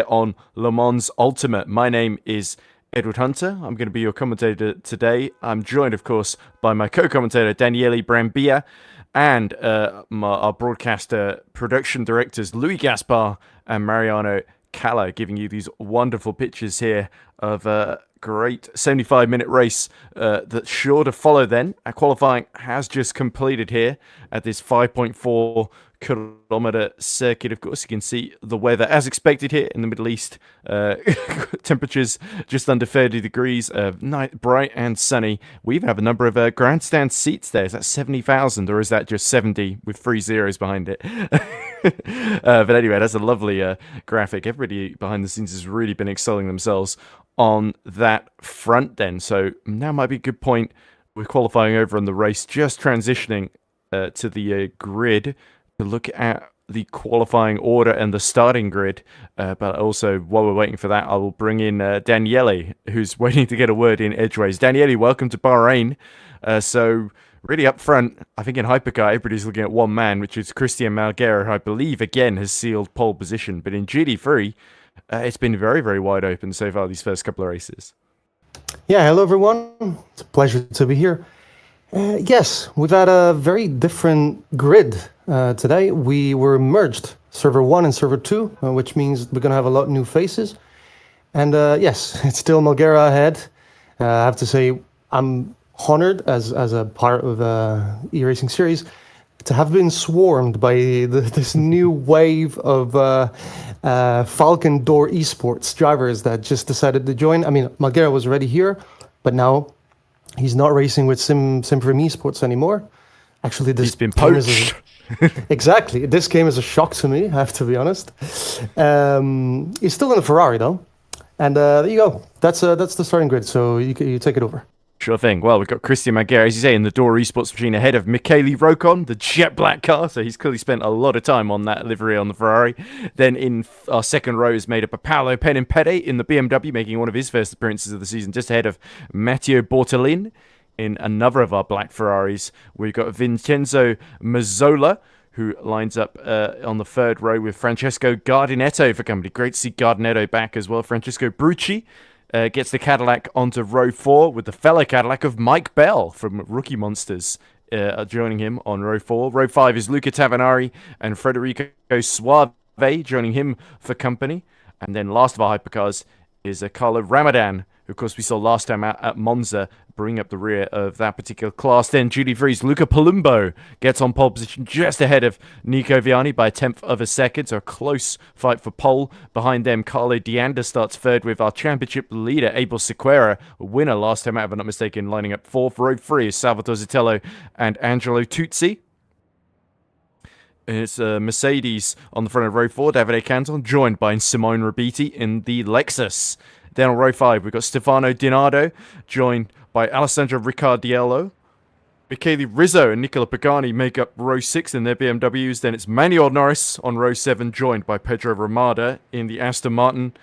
on Le Mans Ultimate. My name is Edward Hunter. I'm going to be your commentator today. I'm joined, of course, by my co-commentator Daniele Brambilla and our broadcaster production directors Louis Gaspar and Mariano Calla, giving you these wonderful pictures here of a great 75-minute race that's sure to follow then. Our qualifying has just completed here at this 5.4 kilometer circuit. Of course, you can see the weather as expected here in the Middle East. Temperatures just under 30 degrees, night bright and sunny. We even have a number of grandstand seats there. Is that 70,000 or is that just 70 with 3 zeros behind it? But anyway, that's a lovely graphic. Everybody behind the scenes has really been excelling themselves on that front then. So now might be a good point. We're qualifying over on the race, just transitioning to the grid to look at the qualifying order and the starting grid. But also, while we're waiting for that, I will bring in Daniele, who's waiting to get a word in edgeways. Daniele, welcome to Bahrain. So really up front, I think in hypercar, everybody's looking at one man, which is Cristian Malguera, who I believe, again, has sealed pole position. But in GT3, it's been very, very wide open so far, these first couple of races. Yeah, hello everyone. It's a pleasure to be here. Yes, we've had a very different grid today. We were merged, server 1 and server 2, which means we're going to have a lot of new faces. And yes, it's still Malguera ahead. I have to say, I'm honored as a part of the e-racing series to have been swarmed by this new wave of Falcon Door esports drivers that just decided to join. I mean, Malguera was already here, but now he's not racing with Sim from Esports anymore. Actually, this he's been poached. Exactly. This came as a shock to me, I have to be honest. He's still in the Ferrari though. And there you go. That's the starting grid. So you take it over. Sure thing. Well, we've got Cristian Malguera, as you say, in the Door Esports machine ahead of Michele Rocon, the jet black car. So he's clearly spent a lot of time on that livery on the Ferrari. Then in our second row is made up of Paolo Penimpede in the BMW, making one of his first appearances of the season, just ahead of Matteo Bortolin. In another of our black Ferraris, we've got Vincenzo Mazzola, who lines up on the third row with Francesco Gardinetto for company. Great to see Gardinetto back as well. Francesco Brucci gets the Cadillac onto row 4 with the fellow Cadillac of Mike Bell from Rookie Monsters joining him on row 4. Row 5 is Luca Tavanari and Federico Suave joining him for company. And then last of our hypercars is Carlo Ramadan, who of course we saw last time out at Monza, bring up the rear of that particular class. Then GT3's Luca Palumbo gets on pole position just ahead of Nico Viani by a tenth of a second. So a close fight for pole. Behind them, Carlo Dianda starts third with our championship leader, Abel Sequeira, a winner last time out, if I'm not mistaken, lining up fourth. Row 3 is Salvatore Zitello and Angelo Tuzzi. It's Mercedes on the front of row 4, Davide Canton, joined by Simone Rabiti in the Lexus. Then on row 5, we've got Stefano Dinardo, joined by Alessandro Riccardiello. Michele Rizzo and Nicola Pagani make up row 6 in their BMWs. Then it's Manuel Norris on row 7, joined by Pedro Ramada in the Aston Martin.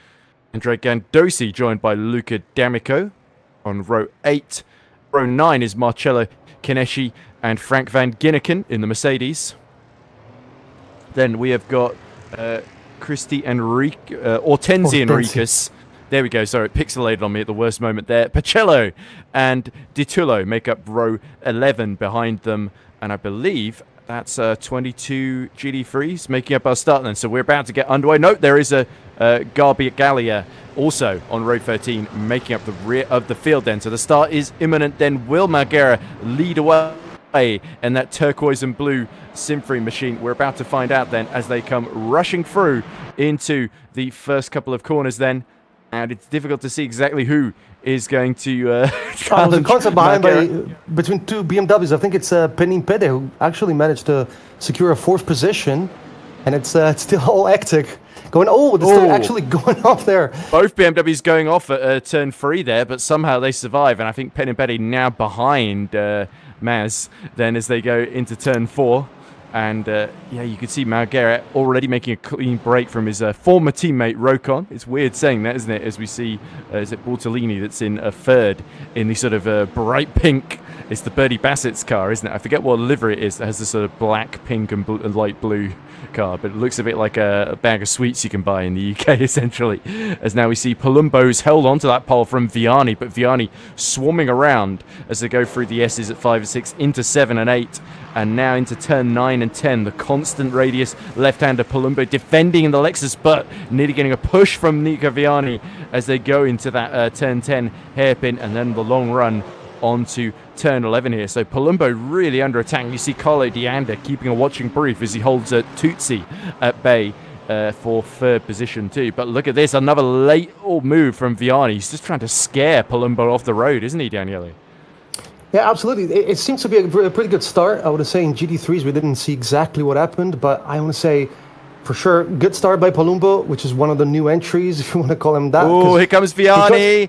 Andre Gandosi, joined by Luca D'Amico on row 8. Row 9 is Marcello Kineshi and Frank Van Ginneken in the Mercedes. Then we have got Hortensi Enriquez. There we go. Sorry, it pixelated on me at the worst moment there. Pacello and Di Tullo make up row 11 behind them. And I believe that's 22 GT3s making up our start then. So we're about to get underway. No, there is a Garbi Gallia also on row 13 making up the rear of the field then. So the start is imminent. Then will Malguera lead away in that turquoise and blue Simfree machine? We're about to find out then as they come rushing through into the first couple of corners then. And it's difficult to see exactly who is going to challenge. The concept behind between two BMWs, I think it's Penimpede who actually managed to secure a 4th position, and it's still all hectic. It's still actually going off there. Both BMWs going off at turn 3 there, but somehow they survive, and I think Penimpede now behind Maz then as they go into turn 4. And yeah, you can see Malguera already making a clean break from his former teammate Rocon. It's weird saying that, isn't it? As we see, is it Bortolini that's in a third in the sort of bright pink It's the Bertie Bassett's car, isn't it? I forget what livery it is that has this sort of black, pink, and light blue car, but it looks a bit like a bag of sweets you can buy in the UK, essentially. As now we see Palumbo's held onto that pole from Vianney, but Vianney swarming around as they go through the S's at 5 and 6 into 7 and 8. And now into turn 9 and 10, the constant radius left-hander Palumbo defending in the Lexus, but nearly getting a push from Nico Vianney as they go into that turn 10 hairpin, and then the long run onto turn 11 here. So Palumbo really under attack. You see Carlo D'Anda keeping a watching brief as he holds Tutsi at bay for third position too. But look at this, another late move from Vianney. He's just trying to scare Palumbo off the road, isn't he, Daniele? Yeah, absolutely. It seems to be a pretty good start. I would say in GT3s we didn't see exactly what happened, but I want to say for sure, good start by Palumbo, which is one of the new entries, if you want to call him that. Oh, here comes Vianney.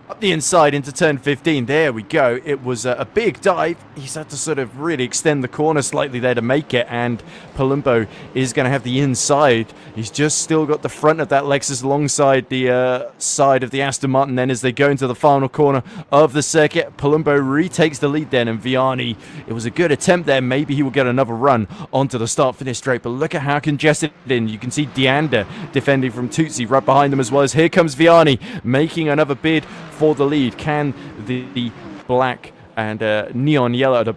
Up the inside into turn 15. There we go. It was a big dive. He's had to sort of really extend the corner slightly there to make it, and Palumbo is going to have the inside. He's just still got the front of that Lexus alongside the side of the Aston Martin. Then as they go into the final corner of the circuit, Palumbo retakes the lead then, and Vianney, it was a good attempt there. Maybe he will get another run onto the start-finish straight, but look at how congested in. You can see D'Anda defending from Tutsi right behind them as well. As here comes Vianney making another bid for the lead. Can the black and neon yellow, the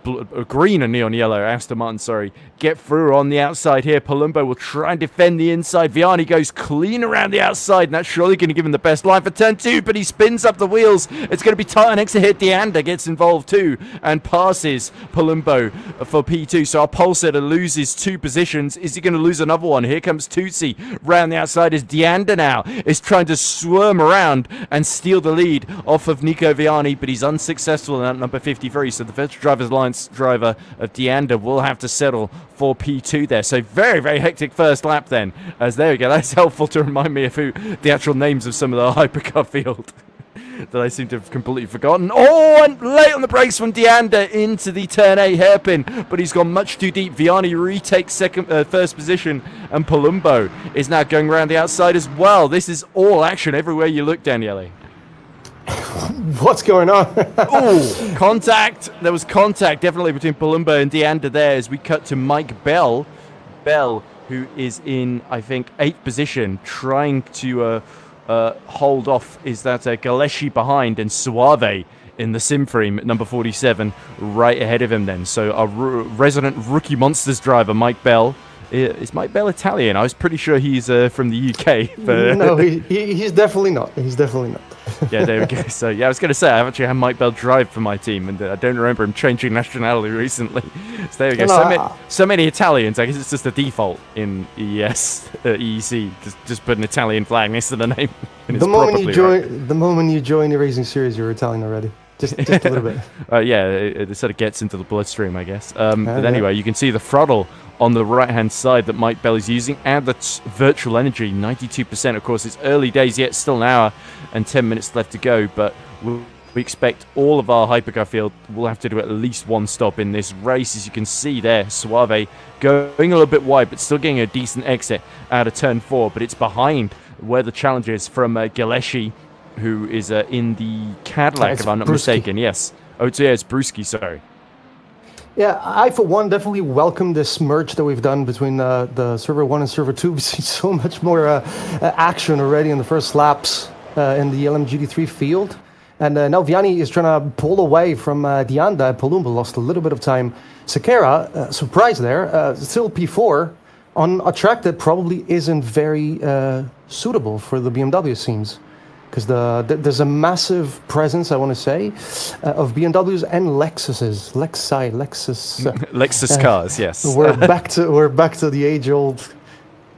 green and neon yellow Aston Martin, sorry, get through on the outside here? Palumbo will try and defend the inside. Vianney goes clean around the outside, and that's surely going to give him the best line for turn 2, but he spins up the wheels. It's going to be tight on exit here. D'Anda gets involved too and passes Palumbo for P2. So our pole setter loses 2 positions. Is he going to lose another one? Here comes Tutsi round the outside as D'Anda now is trying to swarm around and steal the lead off of Nico Vianney, but he's unsuccessful in that number 53. So the Virtual Drivers Alliance driver of D'Anda will have to settle for P2 there. So very, very hectic first lap then. As there we go. That's helpful to remind me of who the actual names of some of the hypercar field that I seem to have completely forgotten. Oh, and late on the brakes from D'Anda into the turn 8 hairpin, but he's gone much too deep. Vianney retakes first position, and Palumbo is now going around the outside as well. This is all action everywhere you look, Daniele. What's going on? Oh, contact. There was contact definitely between Palumbo and D'Anda there as we cut to Mike Bell. Bell, who is in, I think, 8th position, trying to hold off. Is that Galeshi behind, and Suave in the sim frame at number 47 right ahead of him then. So our resident Rookie Monsters driver, Mike Bell. Is Mike Bell Italian? I was pretty sure he's from the UK. But no, he's definitely not. He's definitely not. Yeah, there we go. So, yeah, I was going to say, I've actually had Mike Bell drive for my team, and I don't remember him changing nationality recently. So, there we go. So many Italians. I guess it's just the default in EEC. Just put an Italian flag next to the name. The moment you join the racing series, you're Italian already. Just a little bit. Yeah, it sort of gets into the bloodstream, I guess. But anyway, you can see the throttle on the right-hand side that Mike Bell is using, and the virtual energy, 92%. Of course, it's early days yet, still an hour and 10 minutes left to go, but we expect all of our hypercar field will have to do at least one stop in this race. As you can see there, Suave going a little bit wide, but still getting a decent exit out of turn 4, but it's behind where the challenge is from Galeshi, who is in the Cadillac, if I'm not mistaken. Yes. Oh, yeah, it's Brewski, sorry. Yeah, I, for one, definitely welcome this merge that we've done between the Server 1 and Server 2. We've seen so much more action already in the first laps in the LMGT3 field. And now Vianney is trying to pull away from D'Anda. Palumbo lost a little bit of time. Sequeira, surprise there, still P4 on a track that probably isn't very suitable for the BMW, it seems. Because there's a massive presence, I want to say, of BMWs and Lexuses. Lexus cars, yes. We're back to the age-old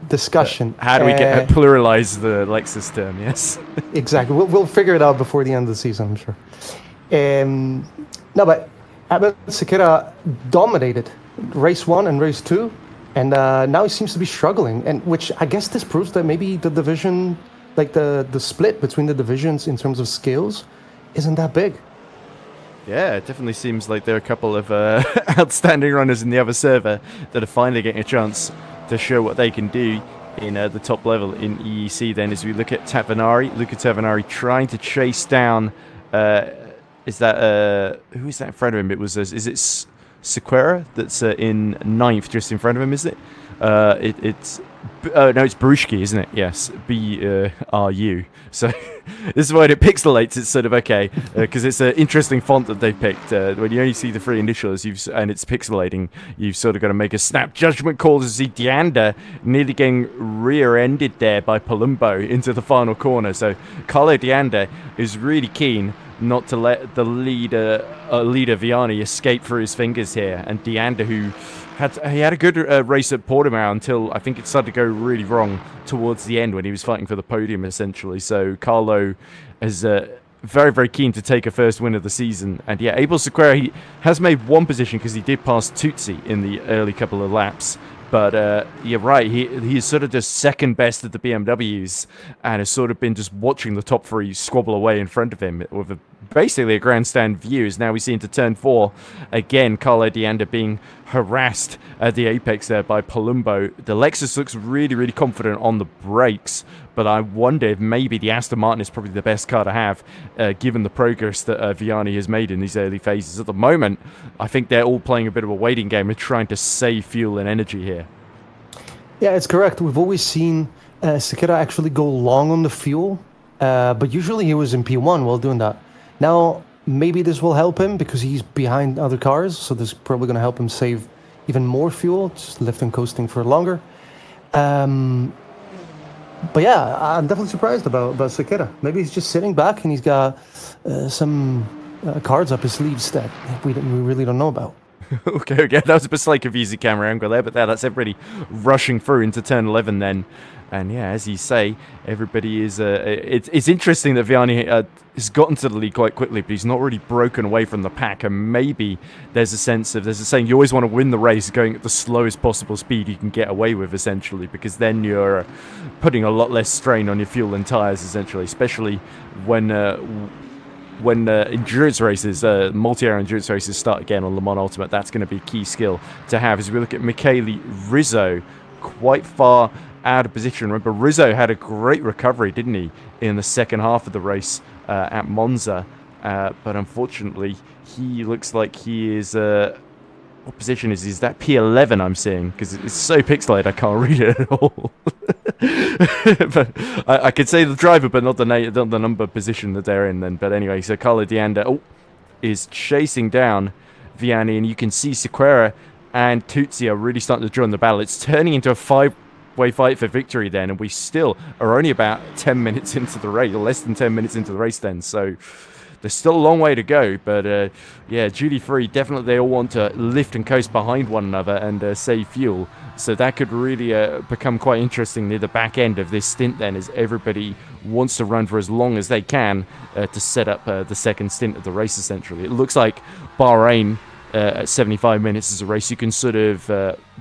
discussion. How do we pluralize the Lexus term? Yes. Exactly. We'll figure it out before the end of the season, I'm sure. No, but Sequeira dominated race 1 and race 2, and now he seems to be struggling. And which I guess this proves that maybe the division, like the split between the divisions in terms of skills, isn't that big. Yeah, it definitely seems like there are a couple of outstanding runners in the other server that are finally getting a chance to show what they can do in the top level in EEC. Then as we look at Luca Tavanari trying to chase down Is that who is that in front of him? It was is it Sequeira that's in ninth, just in front of him? Is it? It's no, it's Barushki, isn't it? Yes, BRU. So this is when it pixelates. It's sort of okay because it's an interesting font that they've picked. When you only see the three initials, and it's pixelating, you've sort of got to make a snap judgment call to see Deanda nearly getting rear-ended there by Palumbo into the final corner. So Carlo Deanda is really keen not to let the leader Vianney escape through his fingers here, and Deanda, who had a good race at Portimao until I think it started to go really wrong towards the end when he was fighting for the podium essentially. So Carlo is very, very keen to take a first win of the season, and yeah, Abel Sequeira, he has made one position because he did pass Tutsi in the early couple of laps. But you're right, he's sort of just second best of the BMWs and has sort of been just watching the top three squabble away in front of him with basically a grandstand view. As now we see into turn 4, again, Carlo Deanda being harassed at the apex there by Palumbo. The Lexus looks really, really confident on the brakes, but I wonder if maybe the Aston Martin is probably the best car to have, given the progress that Vianney has made in these early phases. At the moment, I think they're all playing a bit of a waiting game and trying to save fuel and energy here. Yeah, it's correct. We've always seen Sequeira actually go long on the fuel, but usually he was in P1 while doing that. Now, maybe this will help him because he's behind other cars, so this is probably going to help him save even more fuel, just lift and coasting for longer. But yeah, I'm definitely surprised about Sequeira. Maybe he's just sitting back and he's got some cards up his sleeves that we really don't know about. Okay, that was a bit slightly confusing camera angle there, but that's everybody rushing through into turn 11 then. And yeah, as you say, everybody is... it's interesting that Vianney has gotten to the lead quite quickly, but he's not really broken away from the pack. And maybe there's a saying, you always want to win the race going at the slowest possible speed you can get away with, essentially, because then you're putting a lot less strain on your fuel and tyres, essentially, especially when endurance races, multi-hour endurance races start again on Le Mans Ultimate. That's going to be a key skill to have. As we look at Michele Rizzo, quite far out of position. Remember, Rizzo had a great recovery, didn't he, in the second half of the race at Monza, but unfortunately he looks like he is what position is that P11 I'm seeing, because it's so pixelated I can't read it at all. But I could say the driver, but not the number position that they're in then. But anyway, so Carlo Deanda is chasing down Vianney, and you can see Sequeira and Tutsi are really starting to join the battle. It's turning into a five-way fight for victory then, and we still are only about 10 minutes into the race, or less than 10 minutes into the race then, so there's still a long way to go. But yeah, duty-free, definitely they all want to lift and coast behind one another and save fuel, so that could really become quite interesting near the back end of this stint then, as everybody wants to run for as long as they can to set up the second stint of the race, essentially. It looks like Bahrain at 75 minutes is a race you can sort of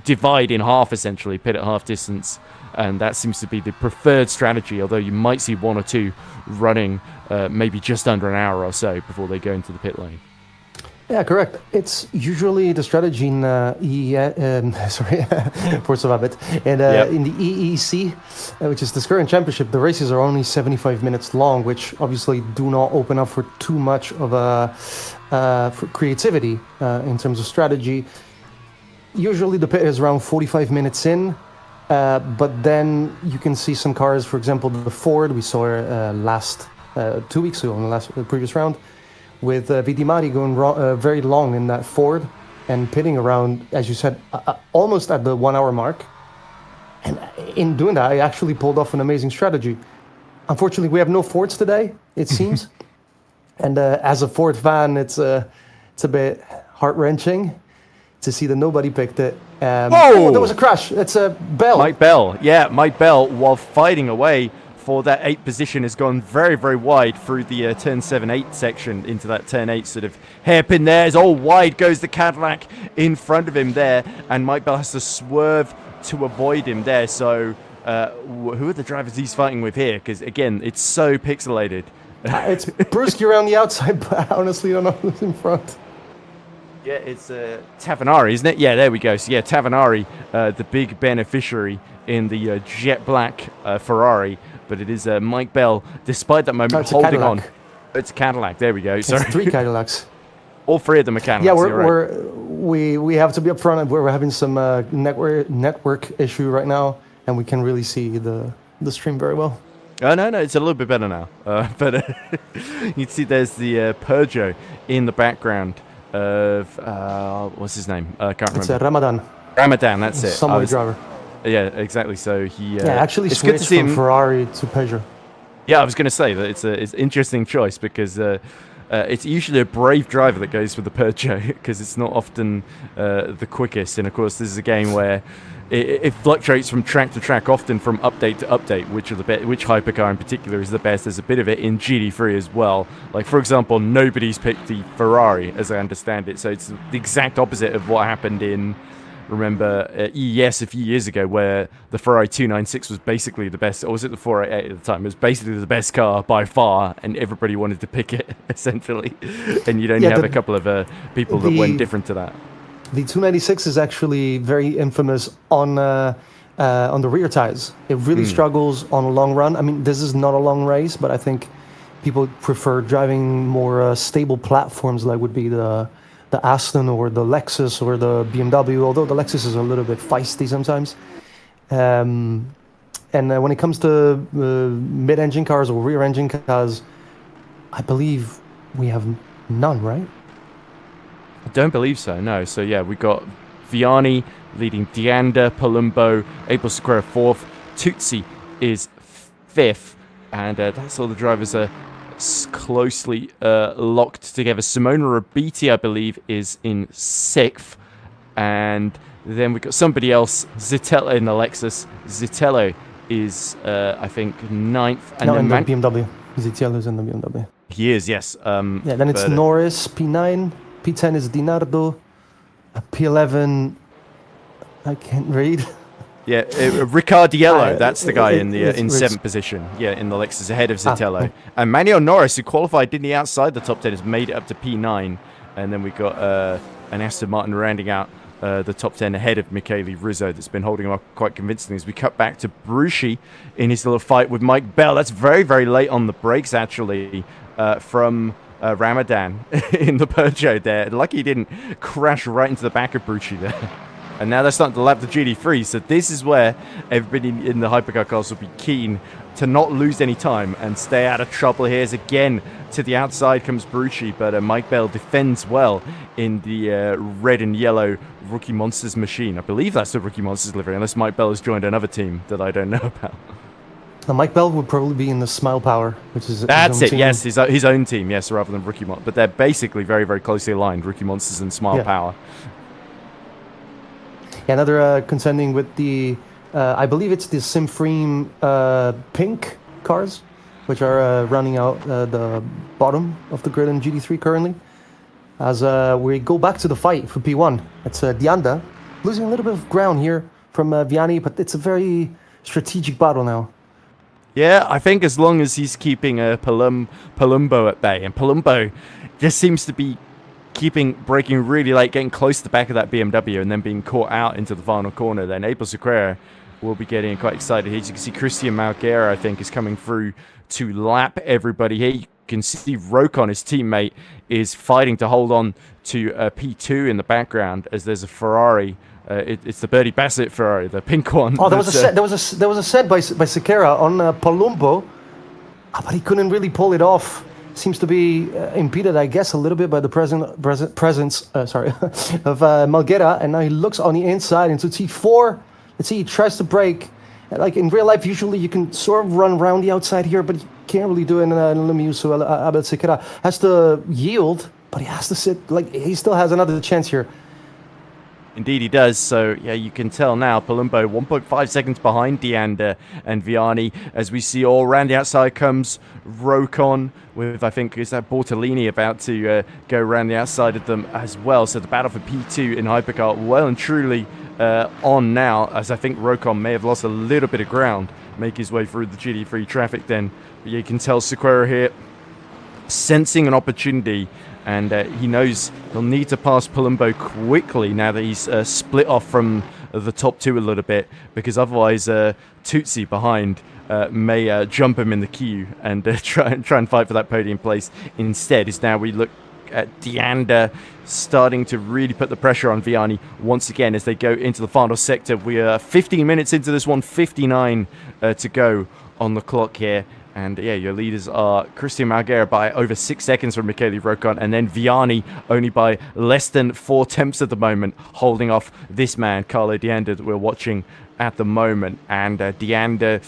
divide in half, essentially, pit at half distance, and that seems to be the preferred strategy, although you might see one or two running maybe just under an hour or so before they go into the pit lane. Yeah, correct. It's usually the strategy in Forza Rabbit, and in the EEC, which is the current championship, the races are only 75 minutes long, which obviously do not open up for too much of for creativity in terms of strategy. Usually the pit is around 45 minutes in, but then you can see some cars, for example, the Ford we saw last 2 weeks ago in the previous round, with Vidi Mari going very long in that Ford and pitting around, as you said, almost at the 1 hour mark. And in doing that, I actually pulled off an amazing strategy. Unfortunately, we have no Fords today, it seems. And as a Ford fan, it's a bit heart-wrenching to see that nobody picked it. Oh, there was a crash. It's Bell. Mike Bell, Mike Bell, while fighting away for that 8th position, has gone very, very wide through the turn 7-8 section into that turn 8 sort of hairpin there. As all wide goes the Cadillac in front of him there, and Mike Bell has to swerve to avoid him there. So who are the drivers he's fighting with here? Because again, it's so pixelated. It's Bruschi around the outside, but I honestly don't know who's in front. Yeah, it's Tavanari, isn't it? Yeah, there we go. So yeah, Tavanari, the big beneficiary in the jet black Ferrari, but it is Mike Bell, despite that moment, holding on. It's a Cadillac. There we go. It's Sorry. 3 Cadillacs. All 3 of them are Cadillacs. Yeah, you're right. we have to be upfront. We're having some network issue right now, and we can really see the stream very well. Oh, no, it's a little bit better now. But you can see there's the Peugeot in the background of, what's his name? I can't remember. It's Ramadan. Ramadan, that's it. Somebody driver. Yeah, exactly. So he... actually it's good to switched see from him. Ferrari to Peugeot. Yeah, I was going to say that it's an interesting choice because it's usually a brave driver that goes for the Peugeot because it's not often the quickest. And of course, this is a game where it fluctuates from track to track, often from update to update, which hypercar in particular is the best. There's a bit of it in GT3 as well. Like, for example, nobody's picked the Ferrari, as I understand it. So it's the exact opposite of what happened in... Remember EES a few years ago where the Ferrari 296 was basically the best, or was it the 488 at the time? It was basically the best car by far, and everybody wanted to pick it, essentially. And you'd only have a couple of people that went different to that. The 296 is actually very infamous on the rear tires. It really struggles on a long run. I mean, this is not a long race, but I think people prefer driving more stable platforms like would be the Aston or the Lexus or the BMW, although the Lexus is a little bit feisty sometimes. And when it comes to mid-engine cars or rear-engine cars, I believe we have none, right? I don't believe so, no. So yeah, we got Vianney leading Dianda, Palumbo, Abel Sequeira 4th, Tutsi is 5th, and that's all the drivers are closely locked together. Simona Rabiti, I believe, is in 6th, and then we've got somebody else, Zitello in the Lexus. Zitello is, I think, 9th. And no, then in the BMW. Zitello's in the BMW. He is, yes. Yeah, then it's Norris, P9, P10 is Dinardo, P11, I can't read. Yeah, Riccardiello, that's the guy in 7th position. Yeah, in the Lexus, ahead of Zitello. And Manuel Norris, who qualified, didn't he, outside the top 10, has made it up to P9. And then we've got an Aston Martin rounding out the top 10 ahead of Michele Rizzo that's been holding him up quite convincingly as we cut back to Bruschi in his little fight with Mike Bell. That's very, very late on the brakes, actually, from Ramadan in the Peugeot there. Lucky he didn't crash right into the back of Bruschi there. And now they're starting to lap the GT3, so this is where everybody in the hypercar cars will be keen to not lose any time and stay out of trouble. Here's again to the outside comes Bruschi, but Mike Bell defends well in the red and yellow Rookie Monsters machine. I believe that's the Rookie Monsters livery, unless Mike Bell has joined another team that I don't know about. Now, Mike Bell would probably be in the Smile Power, which is that's his it. own Yes, his own team. Yes, rather than Rookie Monsters, but they're basically very, very closely aligned. Rookie Monsters and Smile Power. Yeah, another contending with the, I believe it's the Simframe pink cars, which are running out the bottom of the grid in GT3 currently. As we go back to the fight for P1, it's Dianda losing a little bit of ground here from Vianney, but it's a very strategic battle now. Yeah, I think as long as he's keeping Palumbo at bay, and Palumbo just seems to be braking really late, getting close to the back of that BMW and then being caught out into the final corner, then Abel Sequeira will be getting quite excited. Here you can see Christian Malguera, I think, is coming through to lap everybody. Here you can see Rocon, his teammate, is fighting to hold on to P2 in the background as there's a Ferrari. It's the Birdie Bassett Ferrari, the pink one. Oh, there was a set by Sequeira on Palumbo, but he couldn't really pull it off. Seems to be impeded, I guess, a little bit by the presence of Malguera, and now he looks on the inside into T4. Let's see, he tries to brake. Like in real life, usually you can sort of run around the outside here, but you can't really do it in Lemieux, so Abel Sequeira has to yield, but he has to sit, like, he still has another chance here. Indeed he does, so yeah, you can tell now Palumbo 1.5 seconds behind Dianda and Vianney. As we see all around the outside comes Rocon with, I think, is that Bortolini about to go around the outside of them as well. So the battle for P2 in Hypercar well and truly on now, as I think Rocon may have lost a little bit of ground, make his way through the GT3 traffic then. But you can tell Sequeira here sensing an opportunity, and he knows he'll need to pass Palumbo quickly now that he's split off from the top two a little bit, because otherwise Tutsi behind may jump him in the queue and try and fight for that podium place instead. Is now we look at Deanda starting to really put the pressure on Vianney once again as they go into the final sector. We are 15 minutes into this one, 59 to go on the clock here. And yeah, your leaders are Christian Marguerite by over 6 seconds from Michele Rocon, and then Vianney only by less than 4 tenths at the moment, holding off this man, Carlo Deanda, that we're watching at the moment. And Deanda,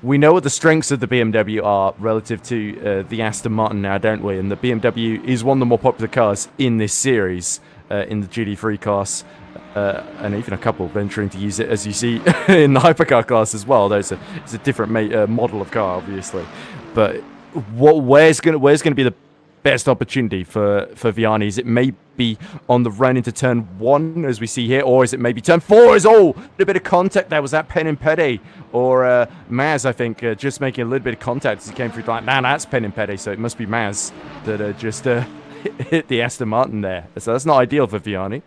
we know what the strengths of the BMW are relative to the Aston Martin now, don't we? And the BMW is one of the more popular cars in this series, in the GT3 class. And even a couple venturing to use it, as you see, in the hypercar class as well. Though it's a different model of car, obviously. But where's going to be the best opportunity for Vianney? Is it maybe on the run into turn 1, as we see here, or is it maybe turn 4? Is a bit of contact there? Was that Pen and Pede or Maz? I think just making a little bit of contact as he came through. Like, nah, that's Pen and Pede, so it must be Maz that just hit the Aston Martin there. So that's not ideal for Vianney.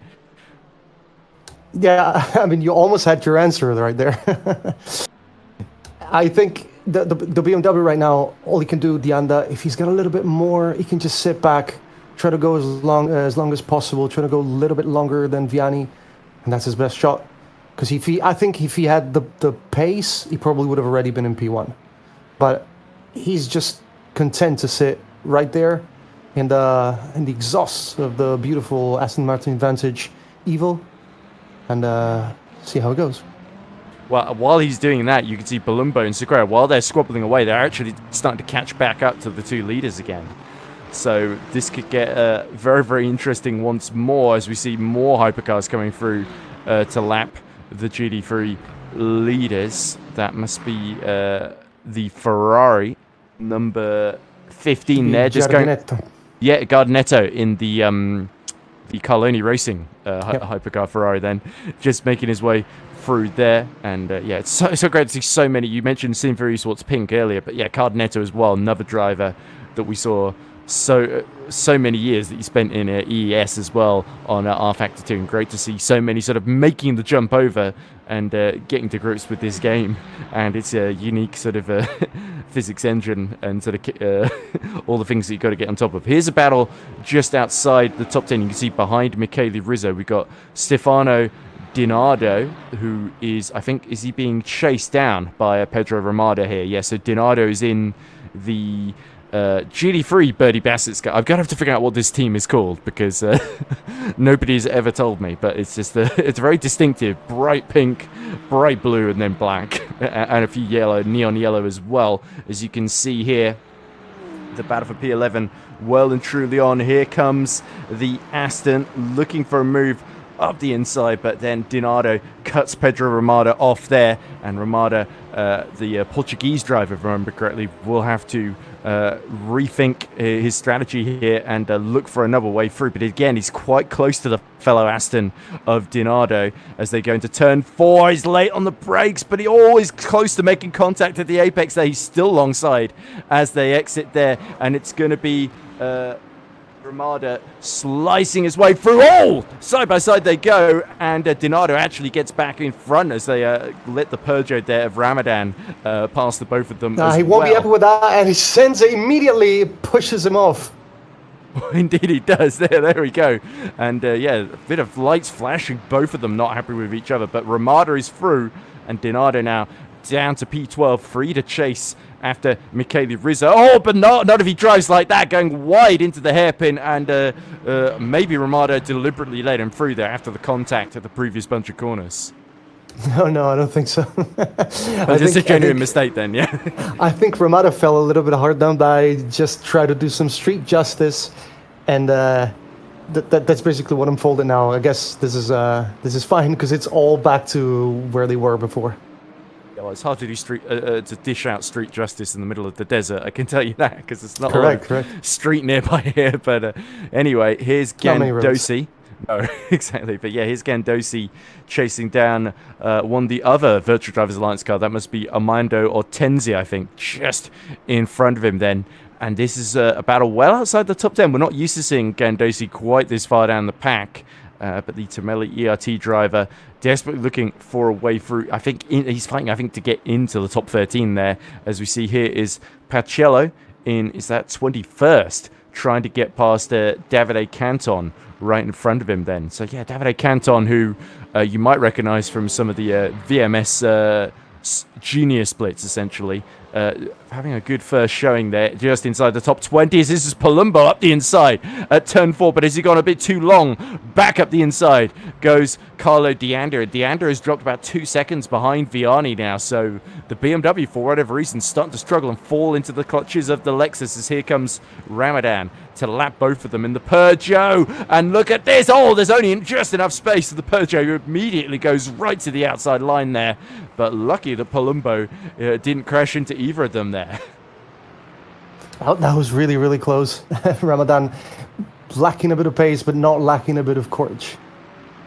Yeah, I mean, you almost had your answer right there. I think the BMW right now, all he can do, Deanda, if he's got a little bit more, he can just sit back, try to go as long as possible, try to go a little bit longer than Vianney, and that's his best shot. Because I think if he had the pace, he probably would have already been in P1. But he's just content to sit right there in the exhaust of the beautiful Aston Martin Vantage Evo, and see how it goes. Well, while he's doing that, you can see Palumbo and Segura, while they're squabbling away, they're actually starting to catch back up to the 2 leaders again. So this could get very, very interesting once more as we see more hypercars coming through to lap the GT3 leaders. That must be the Ferrari number 15 there. Just going, yeah, Gardinetto in the Carloni Racing hypercar Ferrari then, just making his way through there. And yeah, it's so great to see so many. You mentioned Sinferi Sports Pink earlier, but yeah, Cardinetto as well, another driver that we saw so many years that he spent in EES as well on R Factor 2, and great to see so many sort of making the jump over and getting to grips with this game. And it's a unique sort of physics engine and sort of all the things that you've got to get on top of. Here's a battle just outside the top 10. You can see behind Michele Rizzo, we've got Stefano Dinardo, who is, I think, is he being chased down by Pedro Ramada here? Yeah, so Dinardo is in the GT3 Birdie Bassett's car. I'm going to have to figure out what this team is called because nobody's ever told me, but it's just it's very distinctive, bright pink, bright blue, and then black, and a few yellow, neon yellow as well, as you can see here. The battle for P11 well and truly on. Here comes the Aston looking for a move up the inside, but then Dinardo cuts Pedro Ramada off there, and Ramada, the Portuguese driver, if I remember correctly, will have to rethink his strategy here and look for another way through. But again, he's quite close to the fellow Aston of Dinardo as they go into turn 4. He's late on the brakes, but he always close to making contact at the apex there. He's still alongside as they exit there, and it's going to be Ramada slicing his way through. Oh, side by side they go, and Dinardo actually gets back in front as they let the Peugeot there of Ramadan past the both of them. He won't be happy with that, and his Senza immediately pushes him off. Indeed he does. There we go. And yeah, a bit of lights flashing, both of them not happy with each other, but Ramada is through, and Dinardo now down to P12, free to chase after Michele Rizzo. Oh, but not if he drives like that, going wide into the hairpin, and maybe Ramada deliberately let him through there after the contact at the previous bunch of corners. No, I don't think so. It's a genuine mistake then, yeah. I think Ramada fell a little bit hard down by just try to do some street justice, and that's basically what unfolded now. I guess this is fine because it's all back to where they were before. Well, it's hard to do to dish out street justice in the middle of the desert. I can tell you that because it's not correct. Street nearby here. But anyway, here's Gandosi. No, exactly. But yeah, here's Gandosi chasing down one of the other Virtual Drivers Alliance car. That must be Armando Ortenzi, I think, just in front of him then. And this is a battle well outside the top 10. We're not used to seeing Gandosi quite this far down the pack. But the Tomelli ERT driver desperately looking for a way through. I think he's fighting, to get into the top 13 there. As we see here is Pacello is that 21st, trying to get past Davide Canton right in front of him then. So, yeah, Davide Canton, who you might recognize from some of the VMS junior splits, essentially. Having a good first showing there, just inside the top 20. This is Palumbo up the inside at turn 4, but has he gone a bit too long? Back up the inside goes Carlo Deander. Deander has dropped about 2 seconds behind Vianney now, so the BMW, for whatever reason, starting to struggle and fall into the clutches of the Lexus as here comes Ramadan to lap both of them in the Peugeot. And look at this. Oh, there's only just enough space for the Peugeot, who immediately goes right to the outside line there. But lucky that Palumbo didn't crash into either of them there. Oh, that was really, really close. Ramadan lacking a bit of pace, but not lacking a bit of courage.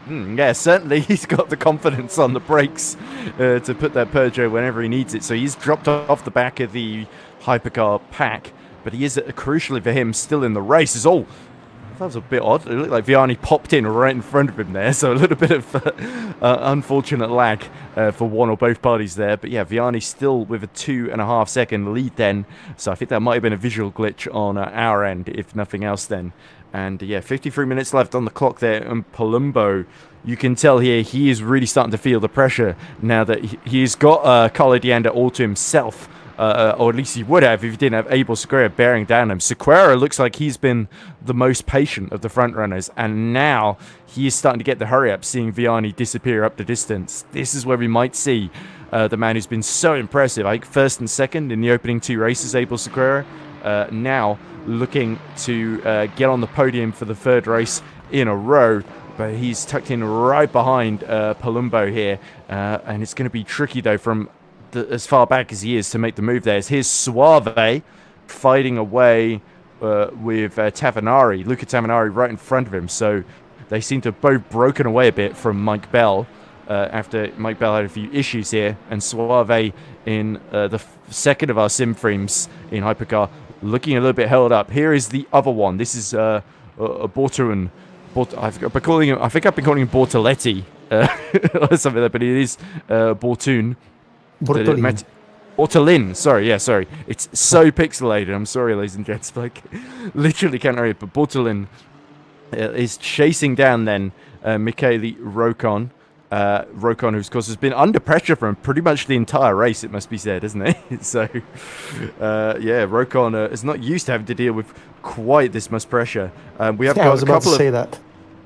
Yeah, certainly he's got the confidence on the brakes to put that Peugeot whenever he needs it. So he's dropped off the back of the hypercar pack, but he is, crucially for him, still in the race. That was a bit odd. It looked like Vianney popped in right in front of him there, so a little bit of unfortunate lag for one or both parties there. But yeah, Vianney still with a 2.5 second lead then, so I think that might have been a visual glitch on our end, if nothing else then. And yeah, 53 minutes left on the clock there, and Palumbo, you can tell here, he is really starting to feel the pressure now that he's got Carlo Deander all to himself. Or at least he would have if he didn't have Abel Sequeira bearing down him. Sequeira looks like he's been the most patient of the front runners, and now he is starting to get the hurry up, seeing Vianney disappear up the distance. This is where we might see the man who's been so impressive. I think first and second in the opening 2 races, Abel Sequeira, now looking to get on the podium for the 3rd race in a row. But he's tucked in right behind Palumbo here, and it's going to be tricky though from as far back as he is to make the move there. Here's Suave fighting away with Tavanari, Luca Tavanari right in front of him. So they seem to have both broken away a bit from Mike Bell after Mike Bell had a few issues here. And Suave in the second of our sim frames in Hypercar looking a little bit held up. Here is the other one. This is Bortun. I think I've been calling him Bortoletti or something like that, but it is Bortun. Bortolin, sorry. It's so pixelated. I'm sorry, ladies and gents. Like, literally can't read it. But Bortolin is chasing down then Michele Rocon. Rocon, who of course has been under pressure from pretty much the entire race, it must be said, isn't it? So, yeah, Rocon is not used to having to deal with quite this much pressure. We have got I was a about couple to say of that.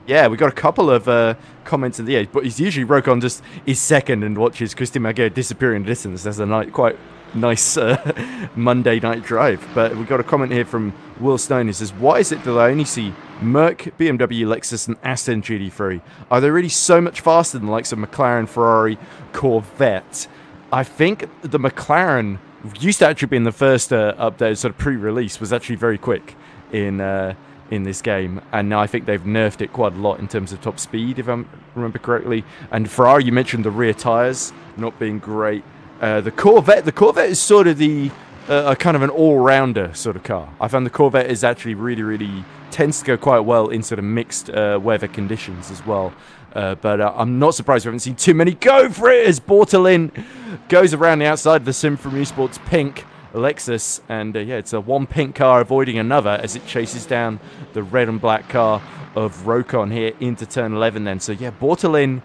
Yeah, we got a couple of comments in the end, but he's usually Rocon just is second and watches Christian Maguire disappear in the distance. That's a quite nice Monday night drive. But we got a comment here from Will Stone. He says, "Why is it that I only see Merc, BMW, Lexus, and Aston GT3? Are they really so much faster than the likes of McLaren, Ferrari, Corvette?" I think the McLaren used to actually be in the first update, sort of pre-release, was actually very quick in this game, and now I think they've nerfed it quite a lot in terms of top speed, if I remember correctly. And Ferrari, you mentioned the rear tires not being great. The Corvette is sort of the kind of an all-rounder sort of car. I found the Corvette is actually really tends to go quite well in sort of mixed weather conditions as well. But I'm not surprised we haven't seen too many go for it as Bortolin goes around the outside of the Sim from Esports pink Lexus, and yeah, it's a one pink car avoiding another as it chases down the red and black car of Rocon here into turn 11 then. So yeah, Bortolin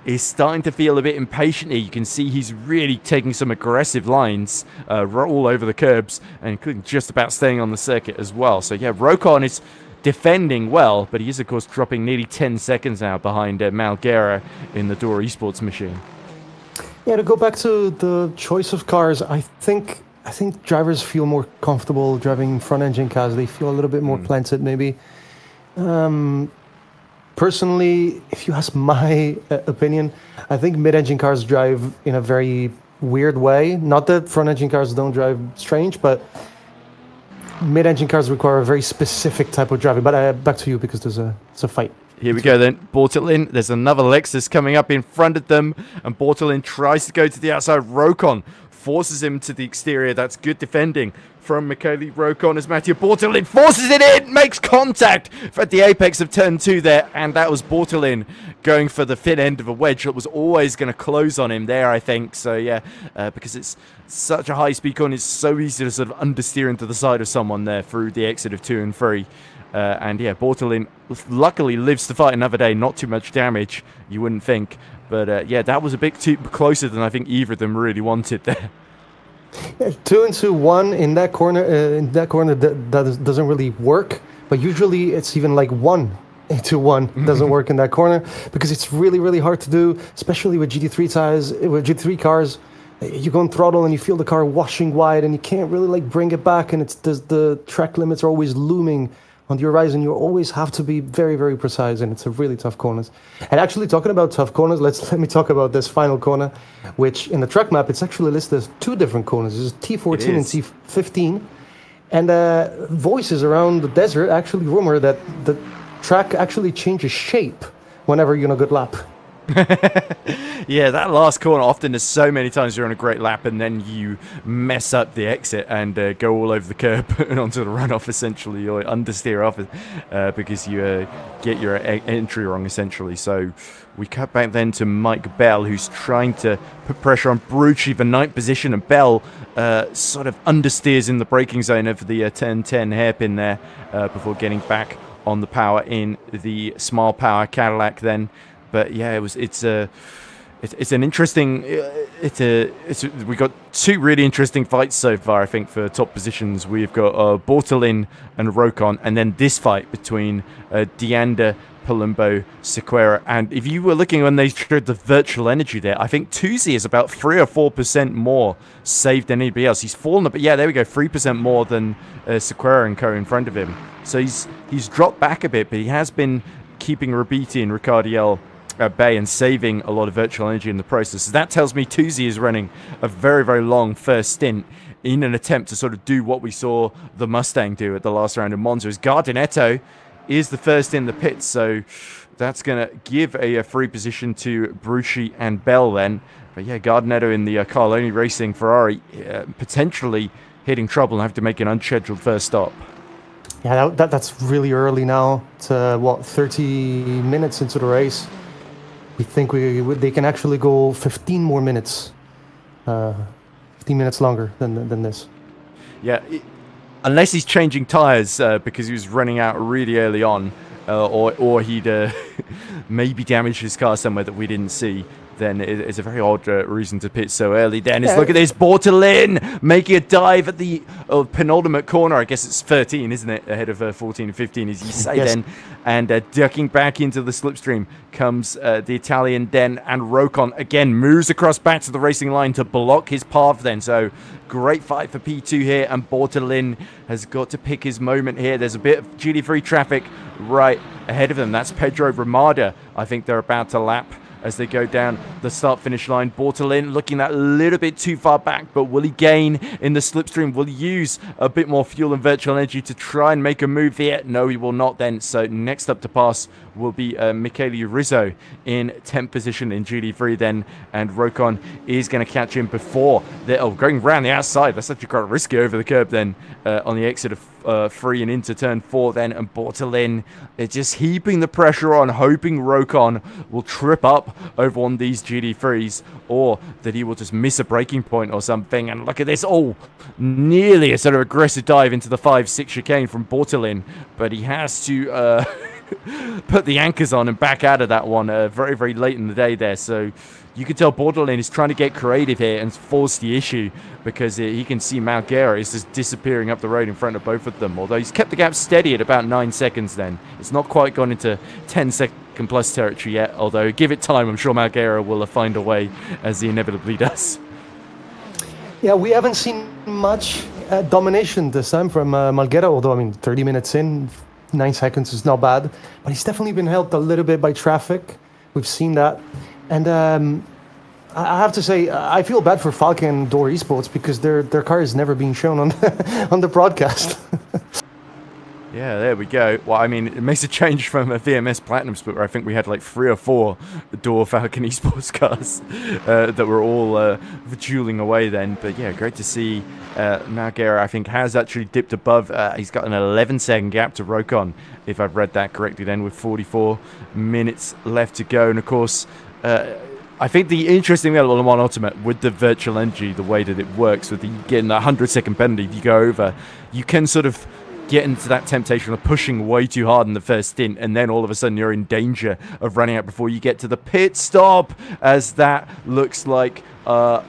is starting to feel a bit impatient here. You can see he's really taking some aggressive lines all over the curbs, and including just about staying on the circuit as well. So yeah, Rocon is defending well, but he is of course dropping nearly 10 seconds now behind Malguera in the Dora Esports machine. Yeah, to go back to the choice of cars, I think drivers feel more comfortable driving front-engine cars. They feel a little bit more planted, maybe. Personally, if you ask my opinion, I think mid-engine cars drive in a very weird way. Not that front-engine cars don't drive strange, but mid-engine cars require a very specific type of driving. But back to you, because it's a fight. Here we go then, Bortolin. There's another Lexus coming up in front of them, and Bortolin tries to go to the outside. Rocon forces him to the exterior. That's good defending from Michele Rocon as Mattia Bortolin forces it in, makes contact at the apex of turn 2 there, and that was Bortolin going for the thin end of a wedge that was always going to close on him there, I think. So yeah, because it's such a high speed corner, it's so easy to sort of understeer into the side of someone there through the exit of 2 and 3. And yeah, Bortolin luckily lives to fight another day. Not too much damage, you wouldn't think. But yeah, that was a bit too closer than I think either of them really wanted there. Yeah, 2 and 2, 1 in that corner. That doesn't really work. But usually it's even like 1 into 1 doesn't work in that corner, because it's really, really hard to do, especially with GT3 tires, with GT3 cars. You go on throttle and you feel the car washing wide, and you can't really like bring it back, and it's the track limits are always looming on the horizon. You always have to be very, very precise, and it's a really tough corners. And actually, talking about tough corners, let me talk about this final corner, which in the track map it's actually listed as 2 different corners. It's T14 and T15, and voices around the desert actually rumor that the track actually changes shape whenever you're on a good lap. Yeah, that last corner, often there's so many times you're on a great lap and then you mess up the exit and go all over the curb and onto the runoff, essentially, or understeer off because you get your entry wrong, essentially. So we cut back then to Mike Bell, who's trying to put pressure on Brucci for 9th position, and Bell sort of understeers in the braking zone of the 10-10 hairpin there before getting back on the power in the small power Cadillac then. But yeah, it's an interesting. We got 2 really interesting fights so far, I think, for top positions. We've got Bortolin and Rocon, and then this fight between Deanda, Palumbo, Sequeira. And if you were looking when they showed the virtual energy there, I think Tuzi is about 3 or 4% more saved than anybody else. He's fallen, but yeah, there we go, 3% more than Sequeira and co in front of him. So he's dropped back a bit, but he has been keeping Rabiti and Ricardiel at bay and saving a lot of virtual energy in the process. So that tells me Tuzi is running a very, very long first stint in an attempt to sort of do what we saw the Mustang do at the last round of Monza. As Gardinetto is the first in the pits, so that's going to give a free position to Brucci and Bell then. But yeah, Gardinetto in the Carloni Racing Ferrari potentially hitting trouble and have to make an unscheduled first stop. Yeah, that's really early now. It's 30 minutes into the race. We think they can actually go 15 more minutes, 15 minutes longer than this. Yeah, unless he's changing tyres because he was running out really early on, or he'd maybe damaged his car somewhere that we didn't see. Then it's a very odd reason to pit so early. Dennis, look at this. Bortolin making a dive at the penultimate corner. I guess it's 13, isn't it? Ahead of 14 and 15, as you say, yes. Then. And ducking back into the slipstream comes the Italian Den, and Rocon again moves across back to the racing line to block his path then. So great fight for P2 here, and Bortolin has got to pick his moment here. There's a bit of GT3 traffic right ahead of them. That's Pedro Ramada. I think they're about to lap as they go down the start-finish line. Bortolin looking that little bit too far back, but will he gain in the slipstream? Will he use a bit more fuel and virtual energy to try and make a move here? No, he will not then. So next up to pass will be Michele Rizzo in 10th position in GT3 then, and Rocon is going to catch him before they're going round the outside. That's actually quite risky over the curb then on the exit of 3 and into turn 4 then, and Bortolin is just heaping the pressure on, hoping Rocon will trip up over one of these GT3s, or that he will just miss a braking point or something. And look at this, nearly a sort of aggressive dive into the 5-6 chicane from Bortolin, but he has to put the anchors on and back out of that one very, very late in the day there. So you can tell Bortolin is trying to get creative here and force the issue, because he can see Malguera is just disappearing up the road in front of both of them. Although he's kept the gap steady at about 9 seconds then. It's not quite gone into 10-second plus territory yet, although give it time, I'm sure Malguera will find a way, as he inevitably does. Yeah, we haven't seen much domination this time from Malguera, although, 30 minutes in, 9 seconds is not bad. But he's definitely been helped a little bit by traffic. We've seen that. And I have to say, I feel bad for Falken and Door Esports, because their car has never been shown on on the broadcast. Yeah, there we go. Well, I mean, it makes a change from a VMS Platinum split where I think we had like 3 or 4 Door Falcon esports cars that were all dueling away then. But yeah, great to see now Gare, I think, has actually dipped above. He's got an 11-second gap to Rokon, if I've read that correctly then, with 44 minutes left to go. And of course, I think the interesting thing about Le Mans Ultimate with the virtual energy, the way that it works with the getting a 100-second penalty if you go over, you can sort of get into that temptation of pushing way too hard in the first stint, and then all of a sudden you're in danger of running out before you get to the pit stop, as that looks like our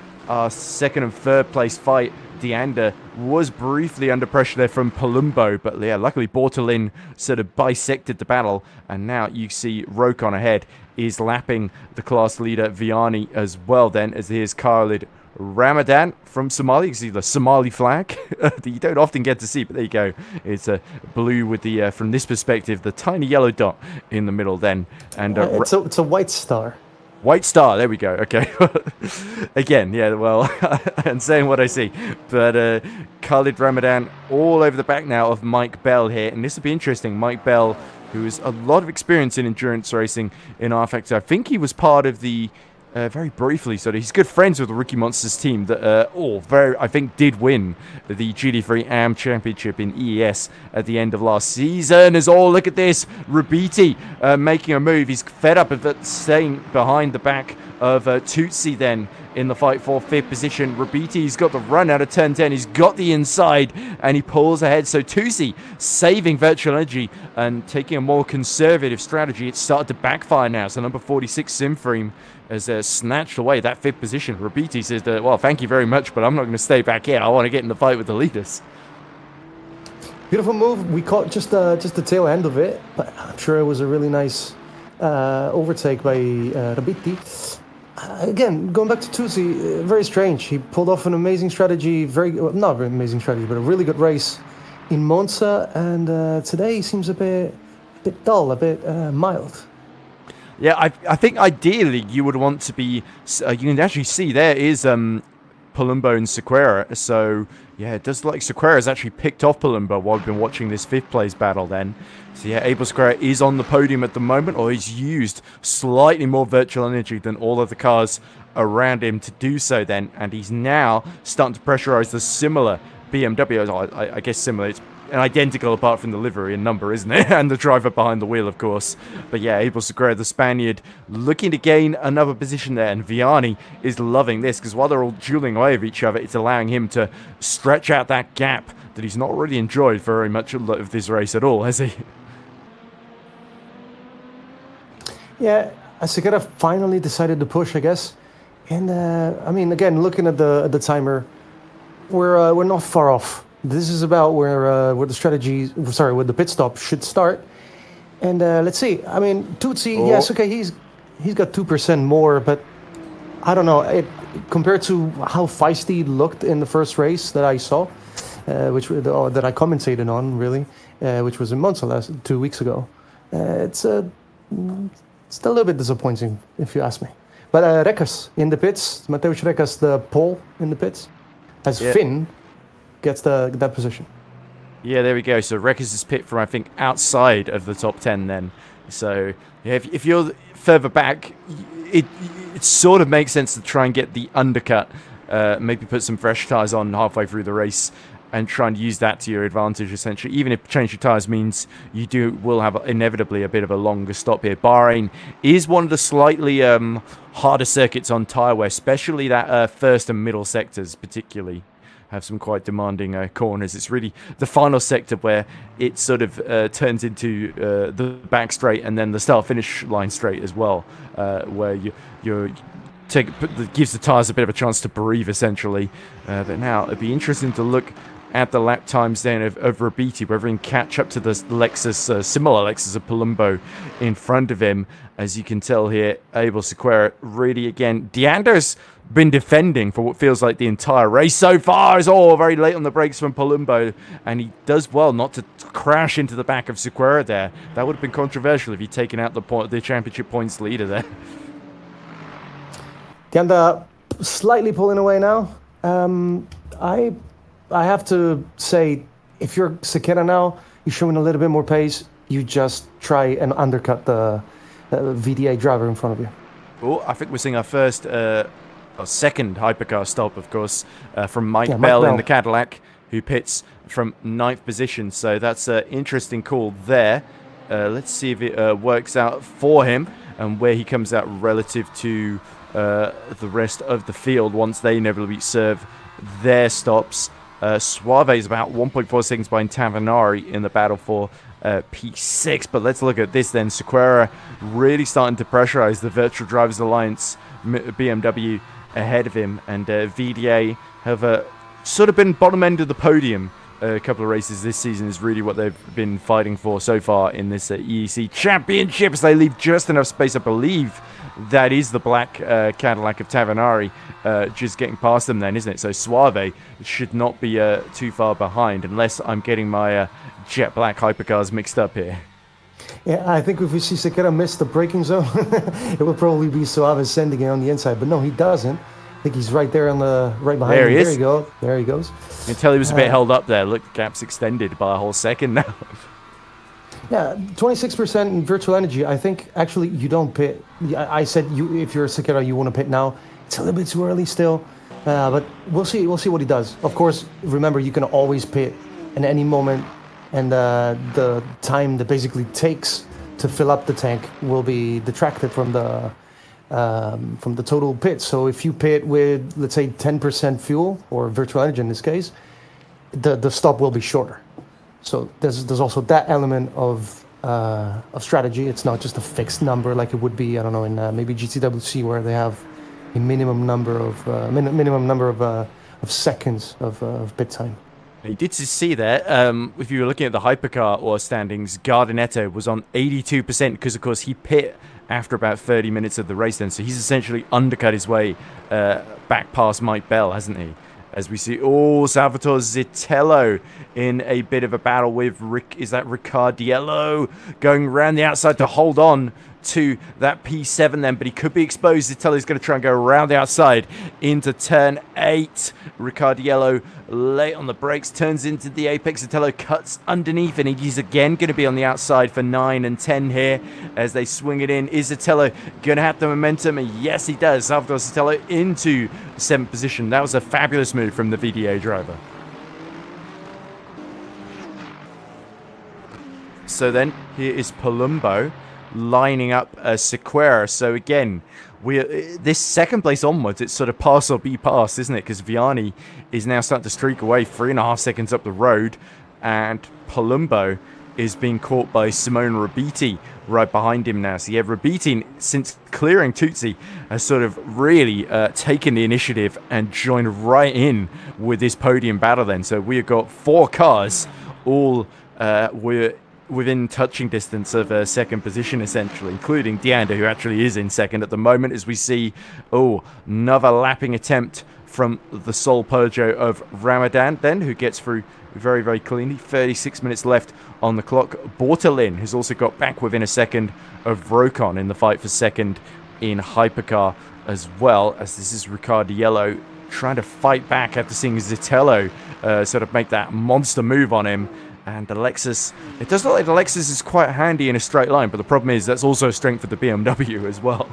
second and third place fight. Deander was briefly under pressure there from Palumbo, but yeah, luckily Bortolin sort of bisected the battle, and now you see Rokon ahead is lapping the class leader Vianney as well then, as here's Khalid Ramadan from Somalia. You can see the Somali flag that you don't often get to see, but there you go. It's a blue with the, from this perspective, the tiny yellow dot in the middle then. And it's a white star. White star, there we go. Okay. Again, yeah, well, I'm saying what I see. But Khalid Ramadan all over the back now of Mike Bell here. And this will be interesting. Mike Bell, who has a lot of experience in endurance racing in rFactor. I think he was part of the very briefly, so he's good friends with the Rookie Monsters team that I think did win the GT3 AM Championship in EES at the end of last season. Look at this, Rubiti making a move. He's fed up of staying behind the back of Tutsi then in the fight for 5th position. Rubiti's got the run out of turn 10. He's got the inside and he pulls ahead. So Tutsi saving virtual energy and taking a more conservative strategy. It's started to backfire now. So number 46 Simframe has snatched away that 5th position. Rubiti says that, well, thank you very much, but I'm not going to stay back here. I want to get in the fight with the leaders. Beautiful move. We caught just the tail end of it, but I'm sure it was a really nice overtake by Rubiti. Again, going back to Tusi, very strange. He pulled off an amazing strategy, not very amazing strategy, but a really good race in Monza, and today he seems a bit dull, a bit mild. Yeah, I think ideally you would want to be. You can actually see there is Palumbo and Sequeira. So yeah, it does look like Sequeira has actually picked off Palumbo while we've been watching this 5th place battle then. So yeah, Abel Sequeira is on the podium at the moment, or he's used slightly more virtual energy than all of the cars around him to do so then, and he's now starting to pressurize the similar BMW. I guess similar. It's an identical apart from the livery and number, isn't it? And the driver behind the wheel, of course. But yeah, Abel Sequeira, the Spaniard, looking to gain another position there. And Vianney is loving this because while they're all dueling away with each other, it's allowing him to stretch out that gap that he's not really enjoyed very much of this race at all, has he? Yeah, Sequeira finally decided to push, I guess. And I mean, again, looking at the timer, we're not far off. This is about where the pit stop should start. And let's see. I mean, Tutsi, yes, okay, he's got 2% more, but I don't know. Compared to how feisty it looked in the first race that I saw, that I commentated on, really, which was in Monza 2 weeks ago, it's still a little bit disappointing, if you ask me. But Rekas in the pits, Mateusz Rekas, the pole in the pits, as Finn gets that position. Yeah, there we go. So Rekas is picked from, I think, outside of the top 10 then. So yeah, if you're further back, it sort of makes sense to try and get the undercut, maybe put some fresh tyres on halfway through the race and try and use that to your advantage, essentially. Even if changing tyres means you will have inevitably a bit of a longer stop here. Bahrain is one of the slightly harder circuits on tyre wear, especially that first and middle sectors particularly have some quite demanding corners. It's really the final sector where it sort of turns into the back straight and then the start-finish line straight as well, where you're gives the tyres a bit of a chance to breathe, essentially. But now it'd be interesting to look at the lap times then of Rubiti, whether he can catch up to the Lexus, similar Lexus of Palumbo in front of him. As you can tell here, Abel Sequeira really, again, Deander's been defending for what feels like the entire race so far. It's all very late on the brakes from Palumbo, and he does well not to crash into the back of Sequeira there. That would have been controversial if he'd taken out the championship points leader there. Deander slightly pulling away now. I have to say, if you're Sequeira now, you're showing a little bit more pace, you just try and undercut the VDA driver in front of you. Oh, I think we're seeing our first, or second hypercar stop, of course, from Mike Bell in the Cadillac, who pits from 9th position. So that's an interesting call there. Let's see if it works out for him and where he comes out relative to the rest of the field once they inevitably serve their stops. Suave is about 1.4 seconds behind Tavanari in the battle for P6. But let's look at this then. Sequeira really starting to pressurize the Virtual Drivers Alliance BMW ahead of him. And VDA have sort of been bottom end of the podium. A couple of races this season is really what they've been fighting for so far in this EEC Championship, as they leave just enough space. I believe that is the black Cadillac of Tavanari just getting past them then, isn't it? So Suave should not be too far behind, unless I'm getting my jet black hypercars mixed up here. Yeah, I think if we see Sequeira miss the braking zone, it will probably be Suave sending it on the inside, but no, he doesn't. I think he's right there on the right behind there him. He is. There you go. There he goes. You can tell he was a bit held up there. Look, the gap's extended by a whole second now. Yeah, 26% in virtual energy. I think actually you don't pit. I said if you're a Sequeira, you want to pit now. It's a little bit too early still, but we'll see. We'll see what he does. Of course, remember you can always pit in any moment, and the time that basically takes to fill up the tank will be detracted from the total pit. So if you pit with, let's say, 10% fuel or virtual energy in this case, the stop will be shorter. So there's also that element of strategy. It's not just a fixed number like it would be, I don't know, in maybe GTWC, where they have a minimum number of seconds of pit time. You did see there, if you were looking at the hypercar or standings, Gardinetto was on 82% because, of course, he pit after about 30 minutes of the race then. So he's essentially undercut his way back past Mike Bell, hasn't he? As we see, Salvatore Zitello in a bit of a battle with Riccardiello going around the outside to hold on to that P7 then, but he could be exposed. Zitello's going to try and go around the outside into turn 8. Riccardiello late on the brakes, turns into the apex. Zitello cuts underneath, and he's again going to be on the outside for 9 and 10 here as they swing it in. Is Zitello going to have the momentum? And yes, he does. Salvatore Zitello into 7th position. That was a fabulous move from the VDA driver. So then here is Palumbo lining up Sequeira. So again, this second place onwards, it's sort of pass or be passed, isn't it? Because Vianney is now starting to streak away 3.5 seconds up the road, and Palumbo is being caught by Simone Rabiti right behind him now. So yeah, Rabiti, since clearing Tutsi, has sort of really taken the initiative and joined right in with this podium battle then. So we have got 4 cars all within touching distance of second position, essentially, including Deanda, who actually is in second at the moment, as we see, another lapping attempt from the Sol Poggio of Ramadan, then, who gets through very, very cleanly. 36 minutes left on the clock. Bortolin, who's also got back within a second of Rocon in the fight for second in Hypercar as well, as this is Riccardiello trying to fight back after seeing Zitello sort of make that monster move on him. And the Lexus, it does look like the Lexus is quite handy in a straight line, but the problem is that's also a strength for the BMW as well.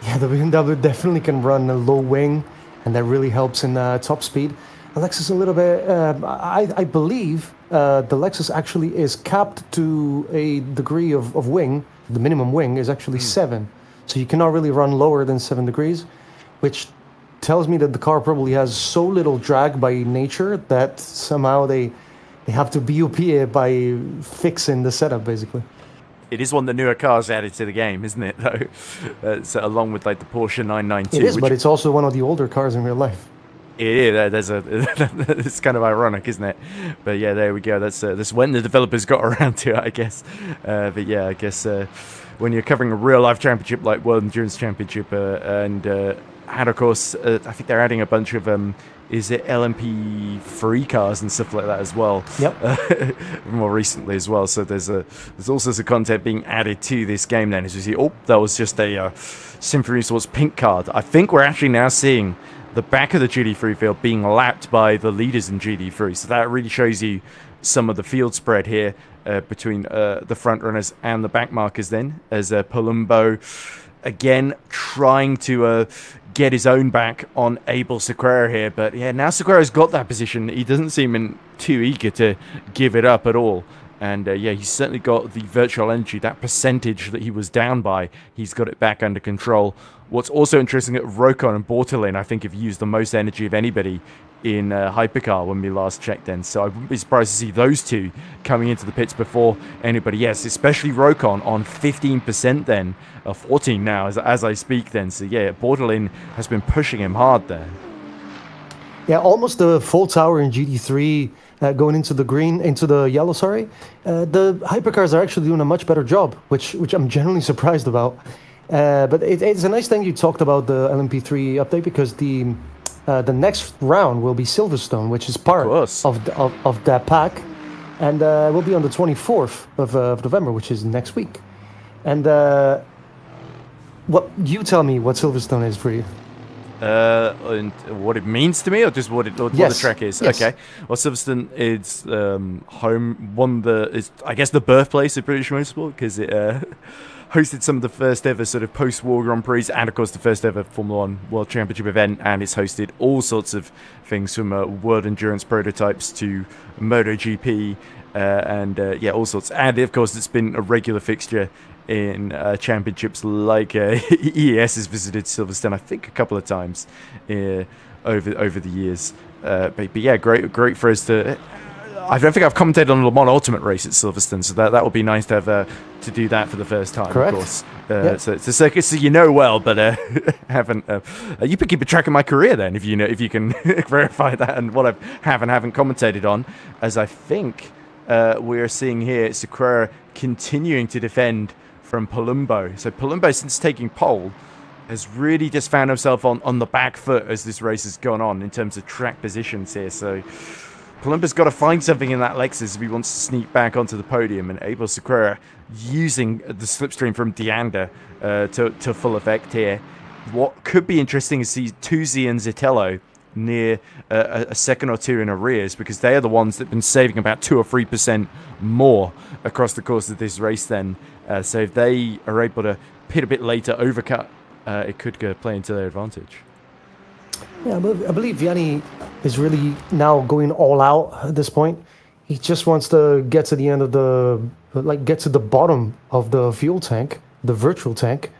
Yeah, the BMW definitely can run a low wing, and that really helps in top speed. The Lexus a little bit, I believe the Lexus actually is capped to a degree of wing. The minimum wing is actually 7. So you cannot really run lower than 7 degrees, which tells me that the car probably has so little drag by nature that somehow they have to BOP it by fixing the setup, basically. It is one of the newer cars added to the game, isn't it, though? So along with like the Porsche 992. It is, but it's also one of the older cars in real life. It is. It's kind of ironic, isn't it? But yeah, there we go. That's when the developers got around to it, I guess. But yeah, I guess when you're covering a real-life championship like World Endurance Championship, and of course, I think they're adding a bunch of is it LMP free cars and stuff like that as well. Yep. More recently as well. So there's all sorts of content being added to this game then. As you see, that was just a Symphony Sports pink card. I think we're actually now seeing the back of the GT3 field being lapped by the leaders in GT3. So that really shows you some of the field spread here between the front runners and the back markers then, as Palumbo again trying to get his own back on Abel Sequeira here. But yeah, now Sequeira's got that position. He doesn't seem too eager to give it up at all. And yeah, he's certainly got the virtual energy, that percentage that he was down by, he's got it back under control. What's also interesting, at Rokon and Bortolin, I think, have used the most energy of anybody in Hypercar when we last checked then. So I wouldn't be surprised to see those two coming into the pits before anybody else, especially Rokon on 15% then, 14 now as I speak then. So yeah, Bortolin has been pushing him hard there. Yeah, almost the full tower in GT3 going into the yellow, sorry. The hypercars are actually doing a much better job, which I'm generally surprised about. But it's a nice thing you talked about the LMP3 update, because the next round will be Silverstone, which is part of that pack, and will be on the 24th of November, which is next week. And what you tell me what Silverstone is for you? And what it means to me, or just what the track is? Yes. Okay. Well, Silverstone is is I guess the birthplace of British motorsport, because it hosted some of the first ever sort of post-war Grand Prix, and of course the first ever Formula One World Championship event, and it's hosted all sorts of things from World Endurance prototypes to MotoGP, and yeah, all sorts. And of course, it's been a regular fixture in championships like EES has visited Silverstone, I think, a couple of times over the years. But yeah, great for us to. I don't think I've commentated on the Le Mans Ultimate race at Silverstone, so that would be nice to have to do that for the first time. Correct. Of course. So it's a circuit you know well, but haven't. You can keep a track of my career then, if you can verify that, and what I have and haven't commentated on, as I think we're seeing here Sequeira continuing to defend from Palumbo. So Palumbo, since taking pole, has really just found himself on the back foot as this race has gone on in terms of track positions here. So Palumbo's got to find something in that Lexus if he wants to sneak back onto the podium, and Abel Sequeira using the slipstream from Deanda to full effect here. What could be interesting is see Tuzi and Zitello near a second or two in arrears, because they are the ones that have been saving about 2 or 3% more across the course of this race then. So if they are able to pit a bit later, overcut, it could play into their advantage. Yeah, I believe Vianney is really now going all out at this point. He just wants to get to the end of get to the bottom of the fuel tank, the virtual tank,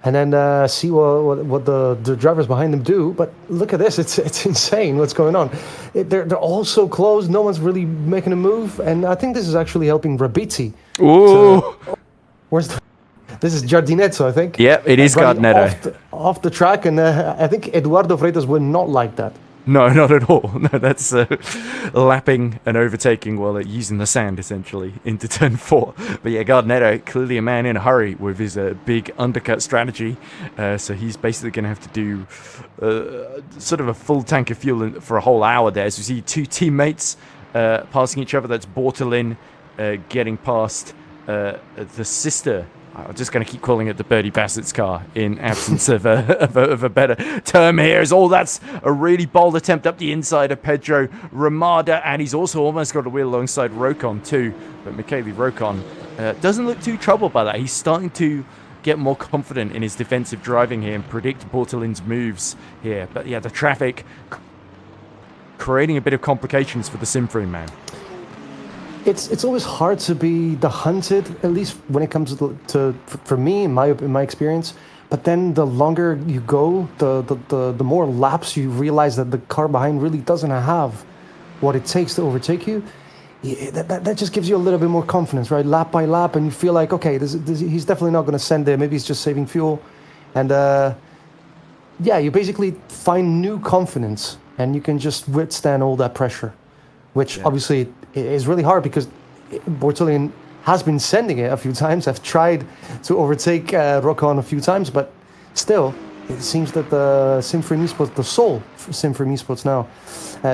and then see what the drivers behind them do. But look at this, it's insane what's going on. They're all so close, no one's really making a move, and I think this is actually helping Rabiti. Ooh! This is Giardinetto, I think. Yeah, it is Giardinetto. Off the track, and I think Eduardo Freitas would not like that. No, not at all. No, that's lapping and overtaking while using the sand, essentially, into turn 4. But yeah, Giardinetto, clearly a man in a hurry with his big undercut strategy. So he's basically going to have to do sort of a full tank of fuel for a whole hour there. So you see two teammates passing each other. That's Bortolin getting past the sister. I'm just going to keep calling it the Birdie Bassett's car in absence of a better term here. That's a really bold attempt up the inside of Pedro Ramada, and he's also almost got a wheel alongside Rokon too. But Michele Rokon doesn't look too troubled by that. He's starting to get more confident in his defensive driving here and predict Bortolin's moves here. But yeah, the traffic creating a bit of complications for the Simfree man. It's always hard to be the hunted, at least when it comes to for me in my experience. But then the longer you go, the more laps you realize that the car behind really doesn't have what it takes to overtake you. That just gives you a little bit more confidence, right? Lap by lap, and you feel like, okay, he's definitely not going to send there. Maybe he's just saving fuel, and yeah, you basically find new confidence, and you can just withstand all that pressure, which obviously is really hard because Bortolin has been sending it a few times. I've tried to overtake Rokon a few times, but still, it seems that the Simfree Esports, the sole Simfree Esports now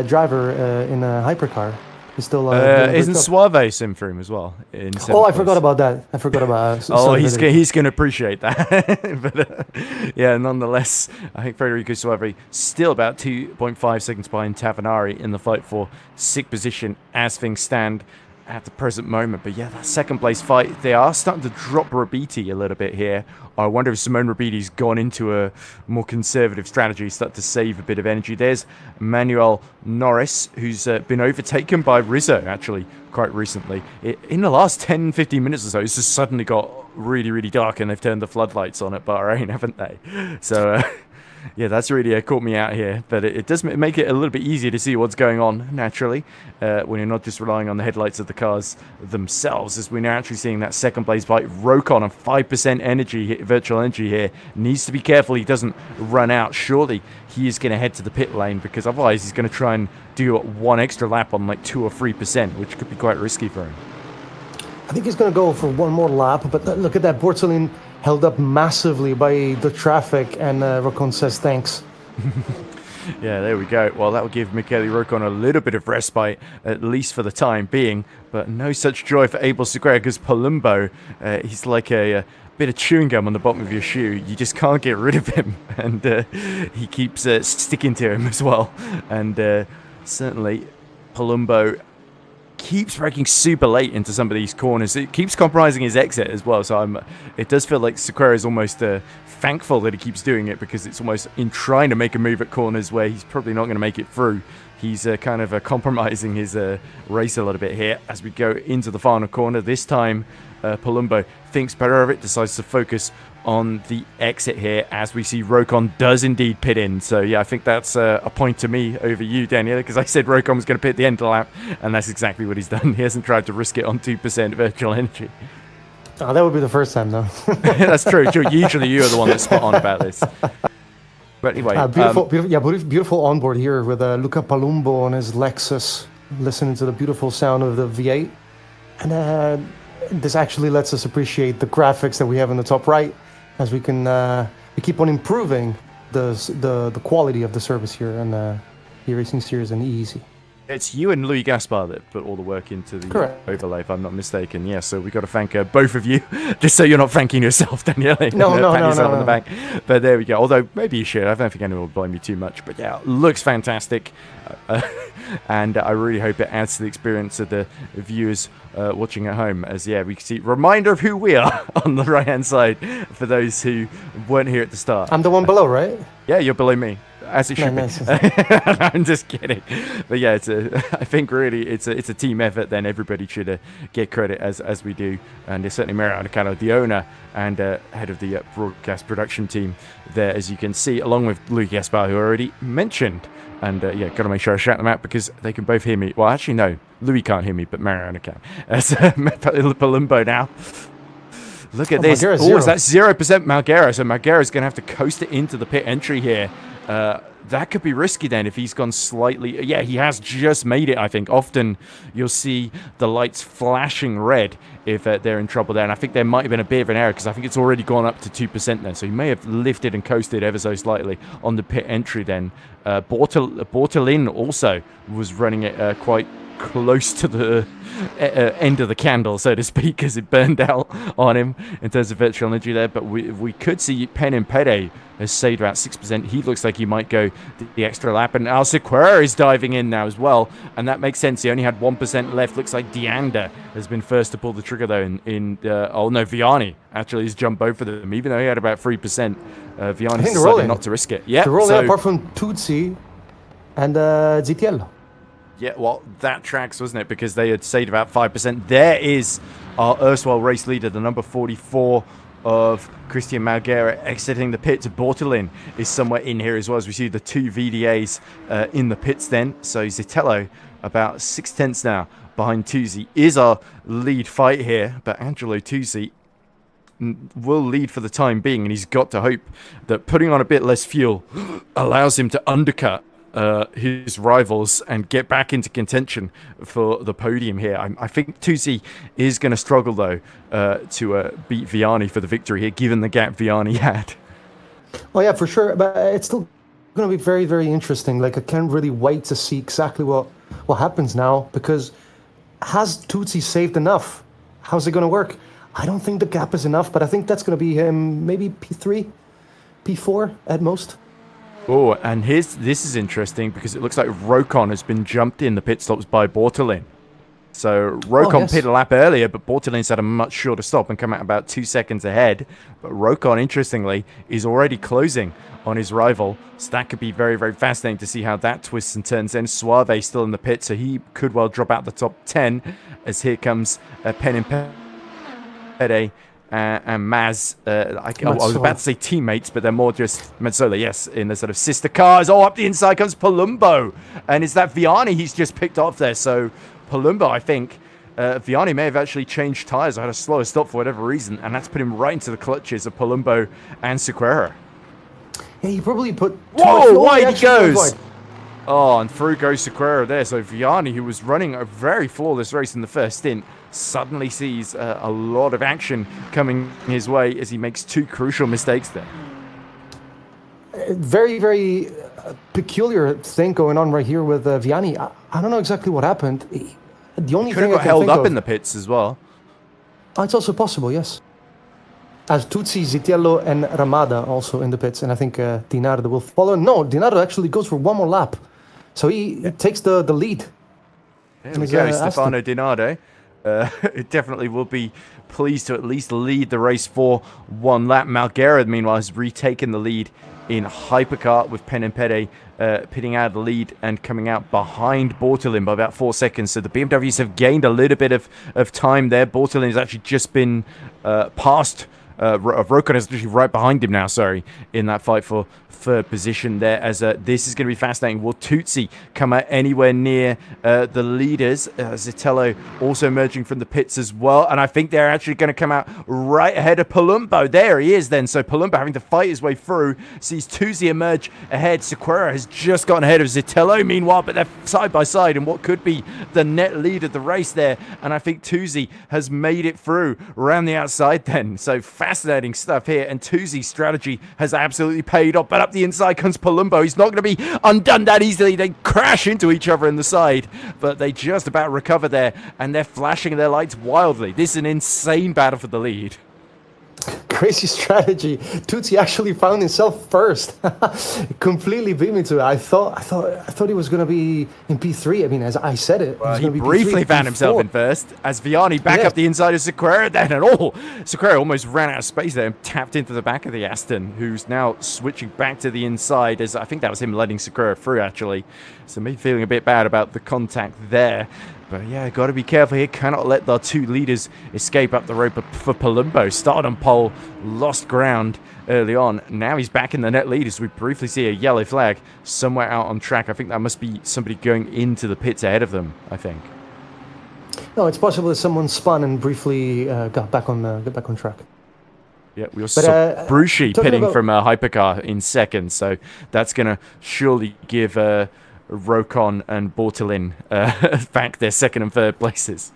driver in a hypercar, He's still doing a great Isn't job. Suave sim for him as well? In Oh, I seventh forgot place? about that. I forgot about. Oh, Serenity. he's gonna appreciate that. But yeah, nonetheless, I think Federico Suave still about 2.5 seconds behind Tavanari in the fight for sixth position as things stand at the present moment. But yeah, that second place fight, they are starting to drop Rabiti a little bit here. I wonder if Simone Rabiti's gone into a more conservative strategy, start to save a bit of energy. There's Manuel Norris, who's been overtaken by Rizzo, actually, quite recently. In the last 10, 15 minutes or so, it's just suddenly got really, really dark, and they've turned the floodlights on at Bahrain, haven't they? So, yeah, that's really caught me out here. But it does make it a little bit easier to see what's going on, naturally, when you're not just relying on the headlights of the cars themselves, as we're now actually seeing that second place fight. Rokon on 5% energy, virtual energy here. Needs to be careful he doesn't run out. Surely he is going to head to the pit lane, because otherwise he's going to try and do one extra lap on like 2 or 3%, which could be quite risky for him. I think he's going to go for one more lap, but look at that. Bortolin held up massively by the traffic, and Rokon says thanks. Yeah, there we go. Well, that will give Michele Rokon a little bit of respite, at least for the time being, but no such joy for Abel Segura, because Palumbo, he's like a bit of chewing gum on the bottom of your shoe. You just can't get rid of him, and he keeps sticking to him as well. And certainly, Palumbo keeps braking super late into some of these corners. It keeps compromising his exit as well. So it does feel like Sequeira is almost thankful that he keeps doing it, because it's almost in trying to make a move at corners where he's probably not going to make it through. He's kind of compromising his race a little bit here as we go into the final corner. This time, Palumbo thinks better of it, decides to focus on the exit here, as we see Rokon does indeed pit in. So yeah, I think that's a point to me over you, Daniela, because I said Rokon was going to pit at the end of the lap, and that's exactly what he's done. He hasn't tried to risk it on 2% virtual energy. Oh, that would be the first time, though. That's true. Usually you're the one that's spot on about this. But anyway, beautiful onboard here with Luca Palumbo on his Lexus, listening to the beautiful sound of the V8, and this actually lets us appreciate the graphics that we have in the top right, as we keep on improving the quality of the service here in the racing series and easy. It's you and Louis Gaspar that put all the work into the Correct. overlay, if I'm not mistaken. Yeah, so we've got to thank both of you, just so you're not thanking yourself, Danielle. No. On the back. But there we go. Although, maybe you should. I don't think anyone will blame you too much. But yeah, looks fantastic. And I really hope it adds to the experience of the viewers watching at home. As, yeah, we can see reminder of who we are on the right-hand side for those who weren't here at the start. I'm the one below, right? Yeah, you're below me. As it should be. I'm just kidding. But yeah, I think really it's a team effort. Then everybody should get credit as we do. And there's certainly Mariano Cano, the owner and head of the broadcast production team there, as you can see, along with Louis Gaspar, who I already mentioned. And yeah, got to make sure I shout them out, because they can both hear me. Well, actually, no. Louis can't hear me, but Mariano can. Palumbo now. Look at this. Margera's Oh, zero. is that 0% Margera? So Margera's going to have to coast it into the pit entry here. That could be risky then if he's gone slightly. Yeah, he has just made it, I think. Often you'll see the lights flashing red if they're in trouble there. And I think there might have been a bit of an error, because I think it's already gone up to 2% then. So he may have lifted and coasted ever so slightly on the pit entry then. Bortolin also was running it quite close to the end of the candle, so to speak, as it burned out on him in terms of virtual energy there. But we could see Pen Impede has saved about 6%. He looks like he might go the extra lap, and Al Sequeira is diving in now as well, and that makes sense. He only had 1% left. Looks like Deanda has been first to pull the trigger though. Oh no, Vianney actually has jumped both of them, even though he had about 3%. Vianney decided not to risk it. Yeah, they're rolling apart from Tutsi and Zitiello. Yeah, well, that tracks, wasn't it? Because they had saved about 5%. There is our erstwhile race leader, the number 44 of Christian Margera, exiting the pits. Bortolin is somewhere in here as well, as we see the two VDAs in the pits then. So Zitello, about 6/10 now behind Tusi, is our lead fight here. But Angelo Tusi will lead for the time being, and he's got to hope that putting on a bit less fuel allows him to undercut his rivals and get back into contention for the podium here. I think Tusi is going to struggle though to beat Vianney for the victory here, given the gap Vianney had. Oh yeah, for sure. But it's still going to be very, very interesting. Like, I can't really wait to see exactly what happens now, because has Tootsie saved enough? How's it going to work? I don't think the gap is enough, but I think that's going to be him maybe P3, P4 at most. Oh, and this is interesting because it looks like Rokon has been jumped in the pit stops by Bortolin. So Rokon pitted a lap earlier, but Bortolin's had a much shorter stop and come out about 2 seconds ahead. But Rokon, interestingly, is already closing on his rival. So that could be very, very fascinating to see how that twists and turns. And Suave still in the pit, so he could well drop out the top 10 as here comes Pen and Pede and Maz. I was about to say teammates, but they're more just Mazzola, yes, in the sort of sister cars. Oh, up the inside comes Palumbo. And is that Vianney he's just picked off there? So Palumbo, I think, Vianney may have actually changed tyres or had a slower stop for whatever reason, and that's put him right into the clutches of Palumbo and Sequeira. Yeah, he probably put... Whoa, wide he goes! Oh, and through goes Sequeira there. So Vianney, who was running a very flawless race in the first stint, suddenly sees a lot of action coming his way as he makes two crucial mistakes there. Very, very peculiar thing going on right here with Vianney. I don't know exactly what happened. The only could have got held up in the pits as well. Oh, it's also possible, yes. As Tutsi, Zitiello, and Ramada also in the pits, and I think Dinardo will follow. No, Dinardo actually goes for one more lap, so he takes the lead. There we go, Stefano Dinardo. Definitely will be pleased to at least lead the race for one lap. Malguerra, meanwhile, has retaken the lead in Hypercar with Pen and Pede pitting out of the lead and coming out behind Bortolin by about 4 seconds. So the BMWs have gained a little bit of time there. Bortolin has actually just been passed. Rokon is literally right behind him now, in that fight for third position there. As this is going to be fascinating. Will Tootsie come out anywhere near the leaders? Zitello also emerging from the pits as well, and I think they're actually going to come out right ahead of Palumbo. There he is then. So Palumbo having to fight his way through, sees Tootsie emerge ahead. Sequeira has just gotten ahead of Zitello meanwhile, but they're side by side in what could be the net lead of the race there, and I think Tootsie has made it through around the outside then. So fascinating stuff here, and Tootsie's strategy has absolutely paid off. But up the inside comes Palumbo. He's not going to be undone that easily. They crash into each other in the side, but they just about recover there, and they're flashing their lights wildly. This is an insane battle for the lead. Crazy strategy. Tootsie actually found himself first. Completely beat me to it. I thought he was going to be in P3. I mean, as I said it, he briefly P3, found P4. himself in first as Vianney back up the inside of Sequeira then, and Sequeira almost ran out of space there and tapped into the back of the Aston, who's now switching back to the inside, as I think that was him letting Sequeira through actually. So me feeling a bit bad about the contact there. But yeah, got to be careful here. Cannot let the two leaders escape up the road. But for Palumbo, started on pole, lost ground early on. Now he's back in the net lead as we briefly see a yellow flag somewhere out on track. I think that must be somebody going into the pits ahead of them, I think. No, it's possible that someone spun and briefly got back on track. Yeah, we also saw Bruschi pitting from a Hypercar in second. So that's going to surely give... Rokon and Bortolin back their second and third places.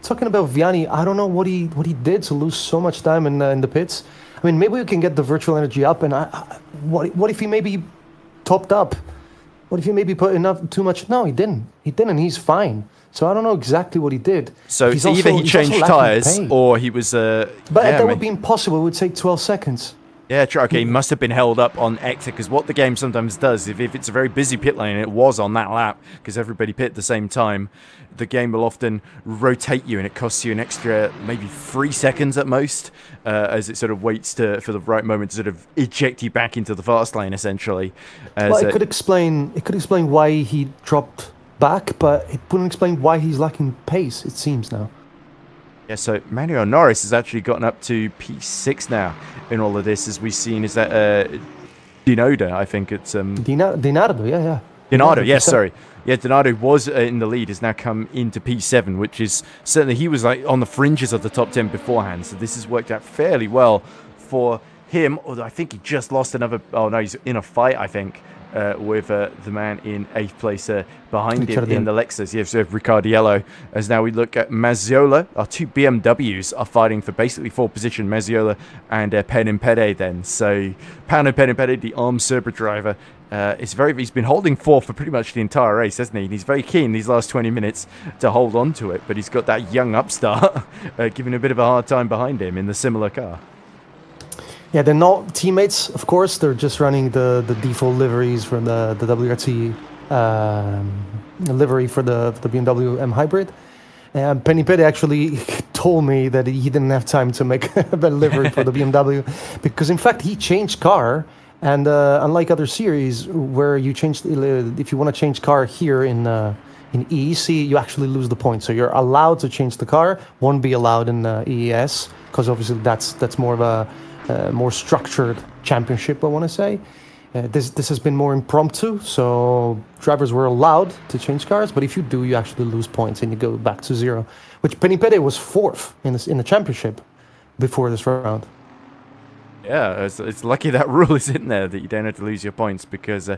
Talking about Vianney, I don't know what he did to lose so much time in the pits. I mean, maybe we can get the virtual energy up, and what if he maybe topped up? What if he maybe put too much? No, he didn't. He didn't. He's fine. So I don't know exactly what he did. So either he changed tires or he was. But that would be impossible. It would take 12 seconds. Yeah, true. Okay, he must have been held up on exit, because what the game sometimes does, if it's a very busy pit lane, and it was on that lap, because everybody pit at the same time, the game will often rotate you, and it costs you an extra maybe 3 seconds at most, as it sort of waits for the right moment to sort of eject you back into the fast lane, essentially. Well, it could explain why he dropped back, but it wouldn't explain why he's lacking pace, it seems now. Yeah, so Manuel Norris has actually gotten up to P6 now in all of this, as we've seen. Is that Dinoda? I think it's... Dinardo, yeah. Dinardo, yes, sorry. Yeah, Dinardo was in the lead, has now come into P7, which is certainly... He was like on the fringes of the top 10 beforehand, so this has worked out fairly well for him, although I think he just lost another... Oh, no, he's in a fight, I think, with the man in 8th place behind him in the Lexus. Yes, Ricciardiello. As now we look at Mazzola. Our two BMWs are fighting for basically 4th position, Mazzola and Penimpede then. So Paolo Penimpede, the armed Serba driver, he's been holding 4th for pretty much the entire race, hasn't he? And he's very keen these last 20 minutes to hold on to it, but he's got that young upstart giving a bit of a hard time behind him in the similar car. Yeah, they're not teammates, of course. They're just running the default liveries from the WRT livery for the BMW M Hybrid. And Penimpede actually told me that he didn't have time to make a better livery for the BMW because, in fact, he changed car. And unlike other series where you change, if you want to change car here in EEC, you actually lose the point. So you're allowed to change the car, won't be allowed in EES because obviously that's more of a more structured championship, I want to say. This has been more impromptu, so drivers were allowed to change cars, but if you do, you actually lose points and you go back to 0, which Penimpede was 4th in the championship before this round. Yeah, it's lucky that rule is in there that you don't have to lose your points because,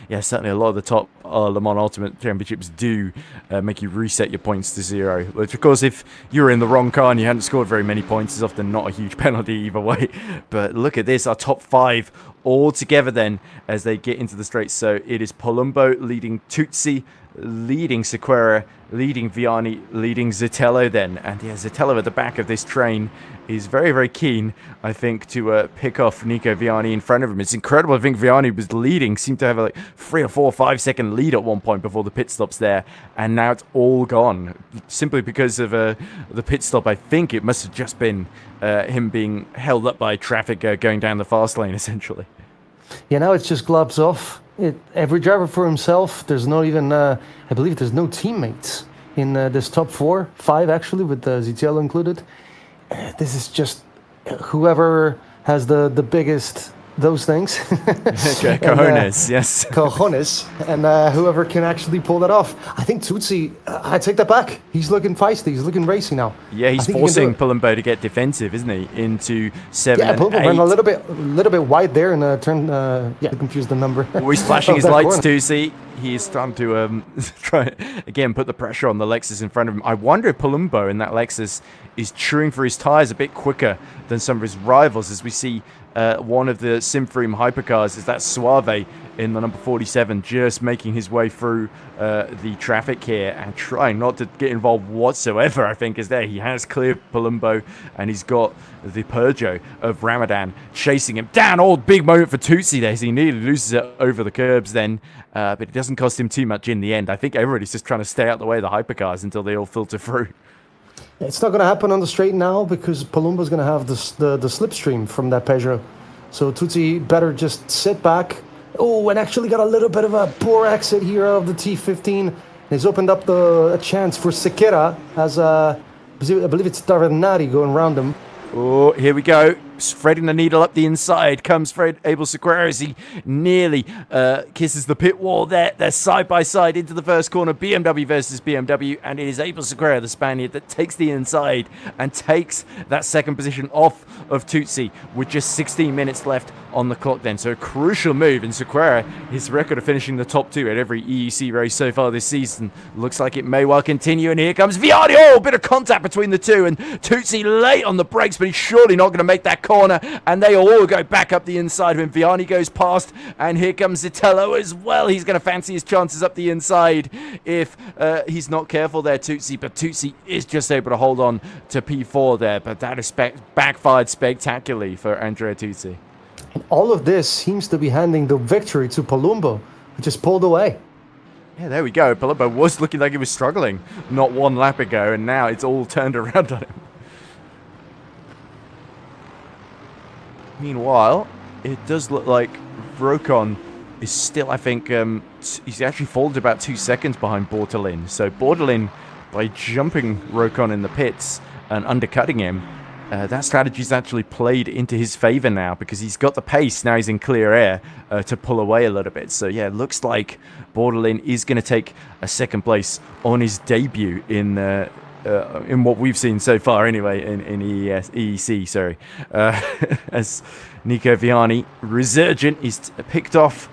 yeah, certainly a lot of the top Le Mans Ultimate Championships do make you reset your points to 0. Which, of course, if you were in the wrong car and you hadn't scored very many points, is often not a huge penalty either way. But look at this, our top 5 all together then as they get into the straight. So it is Palumbo leading Tutsi, leading Sequeira, leading Viani, leading Zitello then. And yeah, Zitello at the back of this train is very, very keen, I think, to pick off Nico Viani in front of him. It's incredible. I think Viani was leading, seemed to have a 3 or 4 or 5 second lead at one point before the pit stops there. And now it's all gone simply because of the pit stop. I think it must have just been him being held up by traffic going down the fast lane, essentially. Yeah, now it's just gloves off. Every driver for himself. There's not even, I believe there's no teammates in this top 5 actually, with Zitiello included. This is just whoever has the biggest those things. Okay, cojones, yes. Cojones, and whoever can actually pull that off. I think Tutsi, I take that back. He's looking feisty. He's looking racy now. Yeah, he's forcing Palumbo to get defensive, isn't he? Into 7 and 8. Yeah, Palumbo ran a little bit wide there and turned. Yeah, confused the number. Oh, he's flashing his lights too. See, he's starting to try again put the pressure on the Lexus in front of him. I wonder if Palumbo in that Lexus is chewing for his tires a bit quicker than some of his rivals, as we see one of the Simfream hypercars is that Suave in the number 47, just making his way through the traffic here and trying not to get involved whatsoever, I think, is there. He has cleared Palumbo and he's got the Peugeot of Ramadan chasing him down. Oh, big moment for Tutsi there as he nearly loses it over the curbs then, but it doesn't cost him too much in the end. I think everybody's just trying to stay out the way of the hypercars until they all filter through. It's not going to happen on the straight now because Palumbo's going to have the slipstream from that Peugeot. So Tutsi better just sit back. Oh, and actually got a little bit of a poor exit here of the T15. He's opened up a chance for Sequeira as I believe it's Tavernari going around him. Oh, here we go. Threading the needle up the inside comes Fred Abel Sequeira as he nearly kisses the pit wall there. They're side by side into the first corner, BMW versus BMW, and it is Abel Sequeira, the Spaniard, that takes the inside and takes that second position off of Tutsi with just 16 minutes left on the clock then. So a crucial move, and Sequeira, his record of finishing the top 2 at every EEC race so far this season, looks like it may well continue, and here comes Viani. Oh, a bit of contact between the two, and Tutsi late on the brakes, but he's surely not going to make that corner, and they all go back up the inside when Viani goes past, and here comes Zitello as well. He's going to fancy his chances up the inside if he's not careful there, Tutsi, but Tutsi is just able to hold on to P4 there, but that is backfired spectacularly for Andrea Tutsi. And all of this seems to be handing the victory to Palumbo, who just pulled away. Yeah, there we go. Palumbo was looking like he was struggling not one lap ago, and now it's all turned around on him. Meanwhile, it does look like Rokon is still, I think, he's actually fallen about 2 seconds behind Bortolin. So Bortolin, by jumping Rokon in the pits and undercutting him, that strategy's actually played into his favor now because he's got the pace. Now he's in clear air to pull away a little bit. So yeah, it looks like Bortolin is going to take a second place on his debut in what we've seen so far anyway in EEC, sorry. As Nico Viani, resurgent, is picked off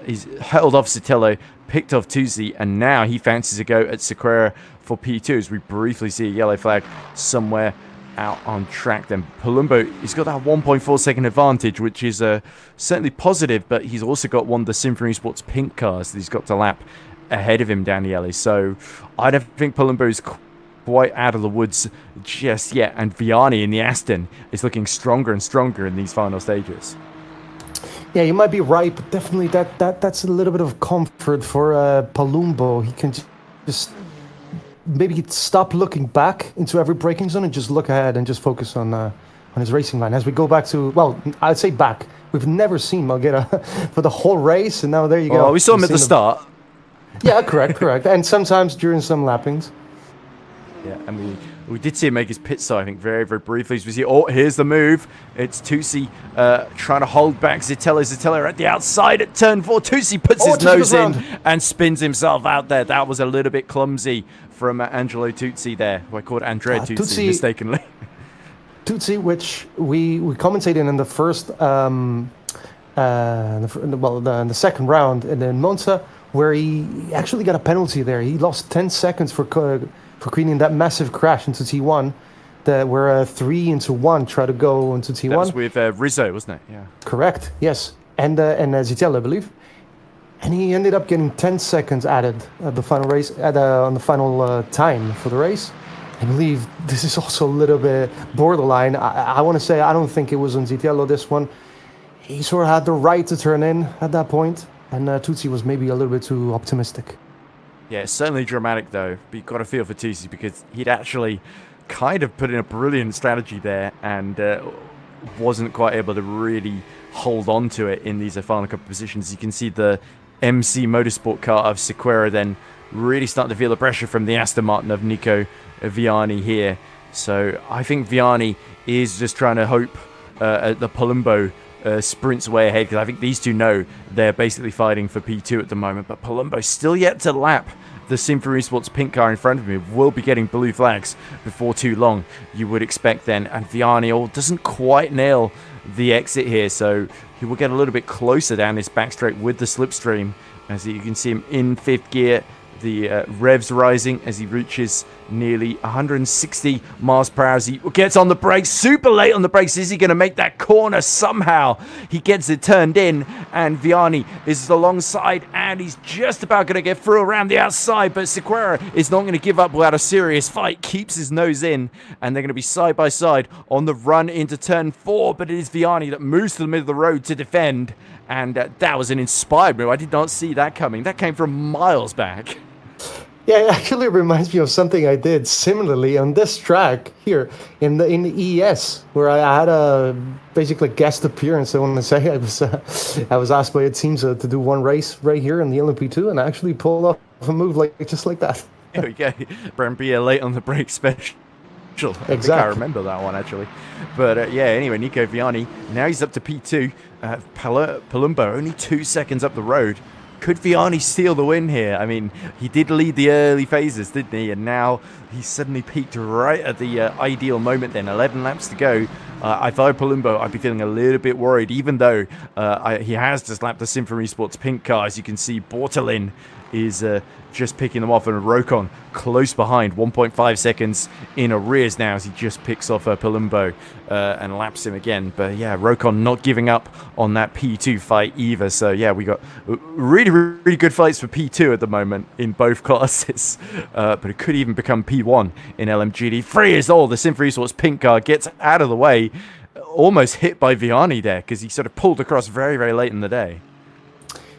he's held off Sotelo, picked off Tusi, and now he fancies a go at Sequeira for P2 as we briefly see a yellow flag somewhere out on track. Then Palumbo, he's got that 1.4 second advantage, which is certainly positive, but he's also got one of the Symphony Sports pink cars that he's got to lap ahead of him down the alley. So I don't think Palumbo is quite out of the woods just yet, and Vianney in the Aston is looking stronger and stronger in these final stages. Yeah, you might be right, but definitely that's a little bit of comfort for Palumbo. He can just maybe stop looking back into every braking zone and just look ahead and just focus on his racing line. As we go back to, well, I'd say back. We've never seen Malguera for the whole race, and now there you go. Oh, we saw him at the start. Yeah, correct. And sometimes during some lappings. Yeah, and we did see him make his pit stop, I think, very, very briefly. As we see, oh, here's the move. It's Tusi trying to hold back Zitello. Zitello at the outside at turn 4. Tusi puts his nose in and spins himself out there. That was a little bit clumsy from Angelo Tusi there, who I called Andrea Tusi mistakenly. Tusi, which we commentated in the first, in the second round, and then Monza, where he actually got a penalty there. He lost 10 seconds for creating that massive crash into T1, where 3 into 1 tried to go into T1. That was with Rizzo, wasn't it? Yeah. Correct. Yes, and Zitello, I believe. And he ended up getting 10 seconds added at the final race, on the final time for the race. I believe this is also a little bit borderline. I want to say I don't think it was on Zitello, this one. He sort of had the right to turn in at that point, and Tusi was maybe a little bit too optimistic. Yeah, it's certainly dramatic, though. But you've got to feel for Tusi because he'd actually kind of put in a brilliant strategy there and wasn't quite able to really hold on to it in these final couple of positions. You can see the MC Motorsport car of Sequeira then really starting to feel the pressure from the Aston Martin of Nico Vianney here. So I think Vianney is just trying to hope the Palumbo sprints way ahead, because I think these two know they're basically fighting for P2 at the moment. But Palumbo still yet to lap the Symphony Sports pink car in front of him. Will be getting blue flags before too long, you would expect then. And Vianney doesn't quite nail the exit here, so he will get a little bit closer down this back straight with the slipstream. As you can see him in 5th gear, the revs rising as he reaches nearly 160 miles per hour as he gets on the brakes, super late on the brakes. Is he going to make that corner somehow? He gets it turned in, and Vianney is alongside, and he's just about going to get through around the outside, but Sequeira is not going to give up without a serious fight, keeps his nose in, and they're going to be side by side on the run into turn 4, but it is Vianney that moves to the middle of the road to defend, and that was an inspired move. I did not see that coming. That came from miles back. Yeah, it actually reminds me of something I did similarly on this track here in the ES, where I had a basically guest appearance. I want to say I was asked by a team to do one race right here in the LMP2, and I actually pulled off a move just like that. There we go. Brambilla late on the break special. Exactly. I think I remember that one actually. But yeah, anyway, Nico Vianney, now he's up to P2. Palumbo only 2 seconds up the road. Could Vianney steal the win here? I mean, he did lead the early phases, didn't he? And now he's suddenly peaked right at the ideal moment then. 11 laps to go. If I were Palumbo, I'd be feeling a little bit worried, even though he has just lapped the Symphony Sports pink car. As you can see, Bortolin is just picking them off, and Rocon close behind, 1.5 seconds in arrears now as he just picks off Palumbo and laps him again. But yeah, Rocon not giving up on that P2 fight either. So yeah, we got really, really good fights for P2 at the moment in both classes. But it could even become P1 in LMGT3 as the Symphony Sports pink car gets out of the way, almost hit by Vianney there because he sort of pulled across very, very late in the day.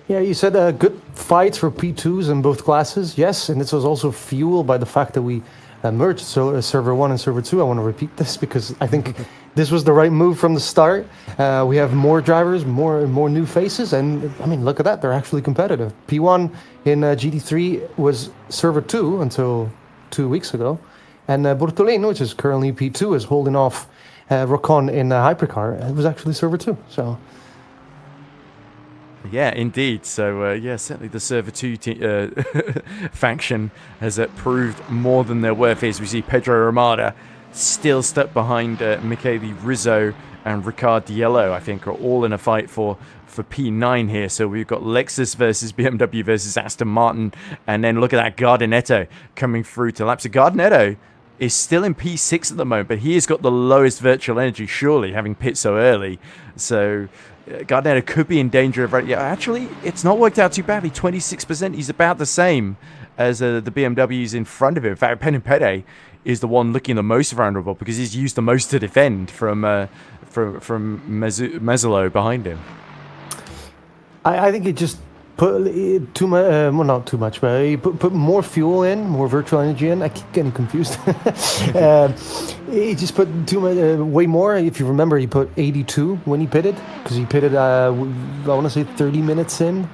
Yeah, you said good fights for P2s in both classes. Yes, and this was also fueled by the fact that we merged Server 1 and Server 2. I want to repeat this because I think this was the right move from the start. We have more drivers, more new faces, and I mean, look at that. They're actually competitive. P1 in GT3 was Server 2 until 2 weeks ago. And Bortolino, which is currently P2, is holding off Rocon in Hypercar. It was actually Server 2, so... Yeah, indeed. So, yeah, certainly the Server 2 faction has proved more than their worth is. We see Pedro Ramada still stuck behind Michele Rizzo and Ricciardiello, I think, are all in a fight for P9 here. So we've got Lexus versus BMW versus Aston Martin. And then look at that Gardinetto coming through to laps. So Gardinetto is still in P6 at the moment, but he has got the lowest virtual energy, surely, having pit so early. So Gardinetto could be in danger of... Yeah, actually, it's not worked out too badly. 26%. He's about the same as the BMWs in front of him. In fact, Penipede is the one looking the most vulnerable because he's used the most to defend from Mezzolo behind him. I think he just put too much, well, not too much, but he put more fuel in, more virtual energy in. I keep getting confused. He just put too much, way more. If you remember, he put 82 when he pitted, because he pitted, I want to say 30 minutes into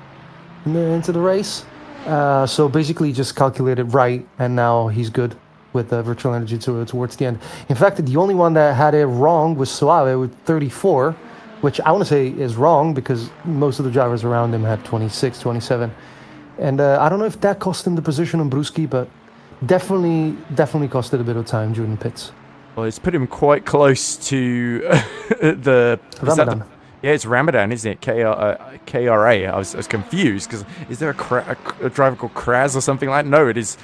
the race. So basically just calculated right, and now he's good with virtual energy towards the end. In fact, the only one that had it wrong was Suave with 34, which I want to say is wrong because most of the drivers around him had 26, 27. And I don't know if that cost him the position on Bruschi, but definitely costed a bit of time during the pits. Well, it's put him quite close to the... Ramadan. Yeah, it's Ramadan, isn't it? KRA. I was confused because is there a driver called Kraz or something like that? No, it is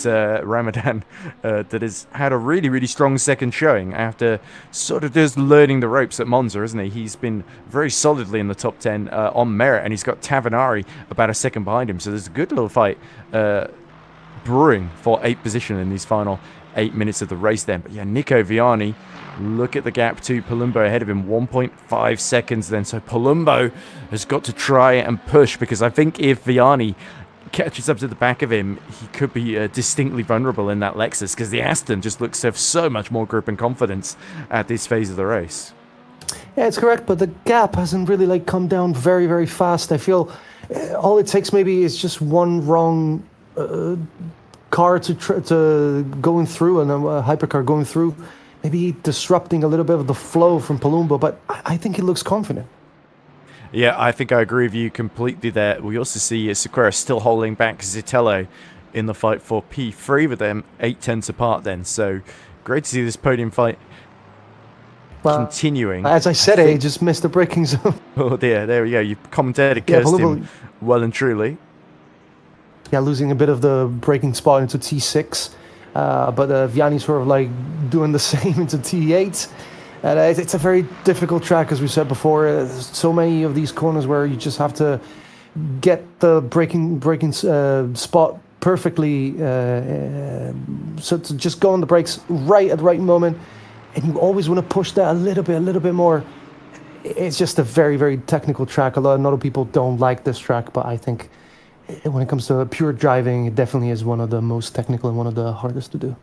Ramadan that has had a really, really strong second showing after sort of just learning the ropes at Monza, isn't he? He's been very solidly in the top 10 on merit, and he's got Tavanari about a second behind him. So there's a good little fight brewing for 8th position in these final 8 minutes of the race then. But yeah, Nico Viani, look at the gap to Palumbo ahead of him, 1.5 seconds then. So Palumbo has got to try and push, because I think if Viani catches up to the back of him, he could be distinctly vulnerable in that Lexus, because the Aston just looks to have so much more grip and confidence at this phase of the race. Yeah, it's correct, but the gap hasn't really come down very, very fast. I feel all it takes maybe is just one wrong car to going through, and a hypercar going through, maybe disrupting a little bit of the flow from Palumbo, but I think he looks confident. Yeah, I think I agree with you completely there. We also see Sequeira still holding back Zitello in the fight for P3 with them 8/10 apart then. So great to see this podium fight continuing. As I said, he just missed the braking zone. Oh dear, there we go. You commentated, cursed him well and truly. Yeah, losing a bit of the braking spot into T6. But Vianney's sort of doing the same into T8. And it's a very difficult track, as we said before. There's so many of these corners where you just have to get the braking spot perfectly. So to just go on the brakes right at the right moment. And you always want to push that a little bit more. It's just a very, very technical track. A lot of people don't like this track, but I think when it comes to pure driving, it definitely is one of the most technical and one of the hardest to do.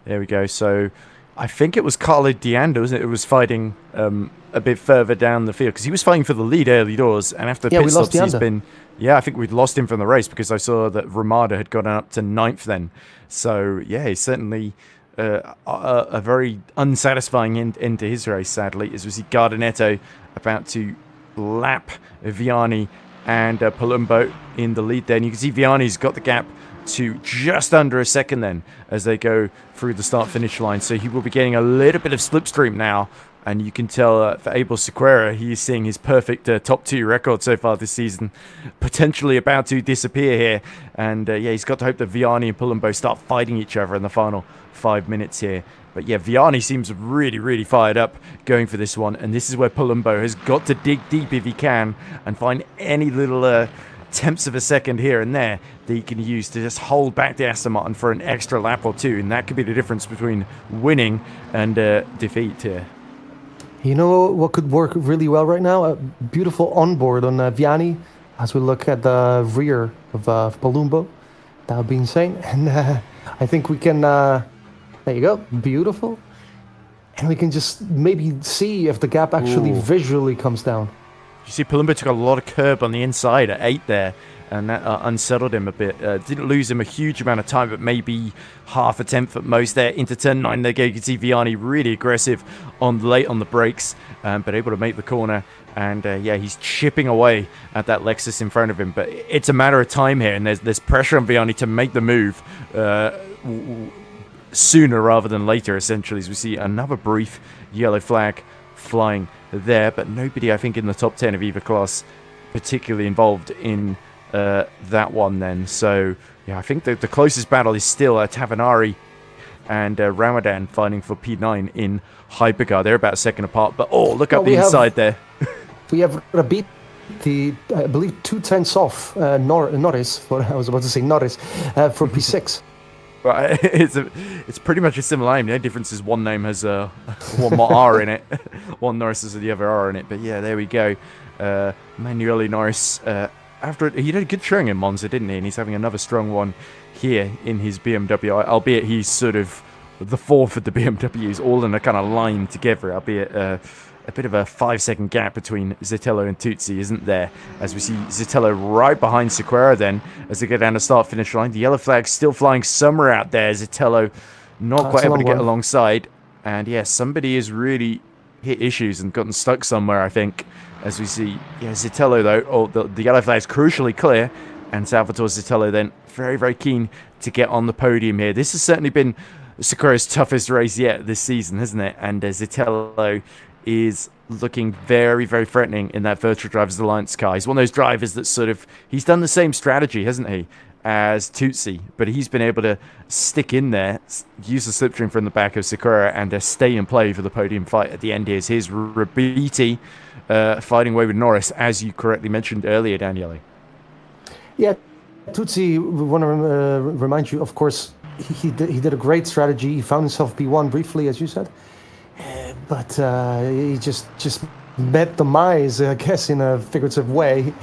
There we go. So I think it was Carlo Diando, wasn't it? It was fighting a bit further down the field, because he was fighting for the lead early doors, and after pit stops he's been... Yeah, I think we'd lost him from the race, because I saw that Ramada had gotten up to 9th then. So yeah, he's certainly a very unsatisfying end to his race, sadly, as we see Gardinetto about to lap Viani and Palumbo in the lead there. And you can see Viani's got the gap to just under a second then as they go through the start-finish line. So he will be getting a little bit of slipstream now. And you can tell for Abel Sequeira, he is seeing his perfect top 2 record so far this season potentially about to disappear here. And yeah, he's got to hope that Viani and Palumbo start fighting each other in the final 5 minutes here. But yeah, Viani seems really, really fired up going for this one. And this is where Palumbo has got to dig deep if he can and find any little tenths of a second here and there that he can use to just hold back the Aston Martin for an extra lap or two. And that could be the difference between winning and defeat here. You know what could work really well right now? A beautiful onboard on Viani as we look at the rear of Palumbo. That would be insane. And I think we can... there you go. Beautiful. And we can just maybe see if the gap actually visually comes down. You see, Palumbo took a lot of curb on the inside at 8 there, and that unsettled him a bit. Didn't lose him a huge amount of time, but maybe half a tenth at most there. Into turn 9 there you can see Viani really aggressive late on the brakes, but able to make the corner. And yeah, he's chipping away at that Lexus in front of him. But it's a matter of time here, and there's pressure on Viani to make the move. sooner rather than later, essentially, as we see another brief yellow flag flying there, but nobody, I think, in the top 10 of either class particularly involved in that one then. So, yeah, I think the closest battle is still Tavanari and Ramadan fighting for P9 in Hypercar. They're about a second apart, but look up the inside there. We have beat the, I believe, 2/10 off Norris, what I was about to say, Norris, for P6. Right, it's pretty much a similar name. The only difference is one name has one more R in it, one Norris has the other R in it. But yeah, there we go. Manueli Norris, after he did a good showing in Monza, didn't he? And he's having another strong one here in his BMW, albeit he's sort of the fourth of the BMWs, all in a kind of line together, albeit a bit of a 5-second gap between Zitello and Tutsi, isn't there? As we see Zitello right behind Sequeira then, as they get down the start-finish line. The yellow flag's still flying somewhere out there. Zitello not quite able to get alongside. And yeah, somebody has really hit issues and gotten stuck somewhere, I think. As we see, yeah, Zitello though, the yellow flag's crucially clear. And Salvatore Zitello then very, very keen to get on the podium here. This has certainly been Sequeira's toughest race yet this season, hasn't it? And Zitello is looking very, very threatening in that Virtual Drivers Alliance car. He's one of those drivers that sort of, he's done the same strategy, hasn't he, as Tutsi, but he's been able to stick in there, use the slipstream from the back of Sequeira, and stay and play for the podium fight at the end. Here's his Rabiti fighting away with Norris, as you correctly mentioned earlier, Daniele. Yeah, Tutsi, we want to remind you, of course, he did a great strategy. He found himself P1 briefly, as you said. But he just met the mice, I guess, in a figurative way,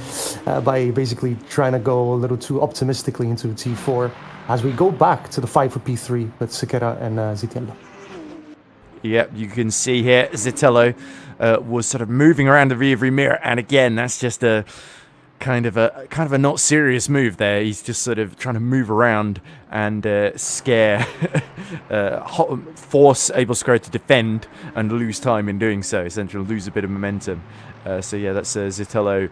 by basically trying to go a little too optimistically into T4 as we go back to the fight for P3 with Sequeira and Zitello. Yep, you can see here Zitello was sort of moving around the rearview mirror, and again, that's just a kind of a not serious move there. He's just sort of trying to move around and scare, force Abel Sequeira to defend and lose time in doing so, essentially lose a bit of momentum. So yeah, that's Zitello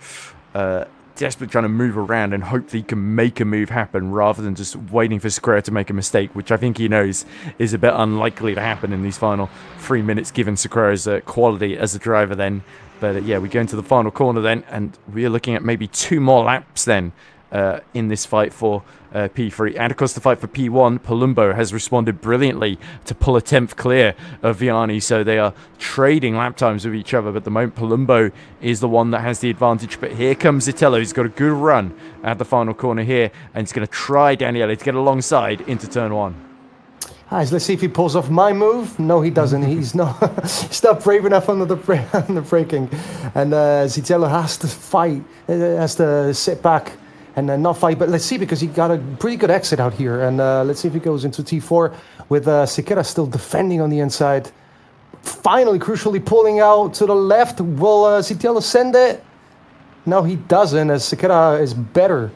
desperately trying to move around and hope that he can make a move happen rather than just waiting for Sequeira to make a mistake, which I think he knows is a bit unlikely to happen in these final 3 minutes, given Sequeira's quality as a driver then. But yeah, we go into the final corner then, and we're looking at maybe 2 more laps then in this fight for P3. And of course, the fight for P1, Palumbo has responded brilliantly to pull a 10th clear of Vianney, so they are trading lap times with each other. But at the moment, Palumbo is the one that has the advantage. But here comes Zitello. He's got a good run at the final corner here, and he's going to try Daniele to get alongside into turn 1. Let's see if he pulls off my move. No, he doesn't. He's not brave enough under the braking. And Zitello has to fight, has to sit back and not fight. But let's see, because he got a pretty good exit out here. And let's see if he goes into T4 with Sequeira still defending on the inside. Finally, crucially pulling out to the left. Will Zitello send it? No, he doesn't, as Sequeira is better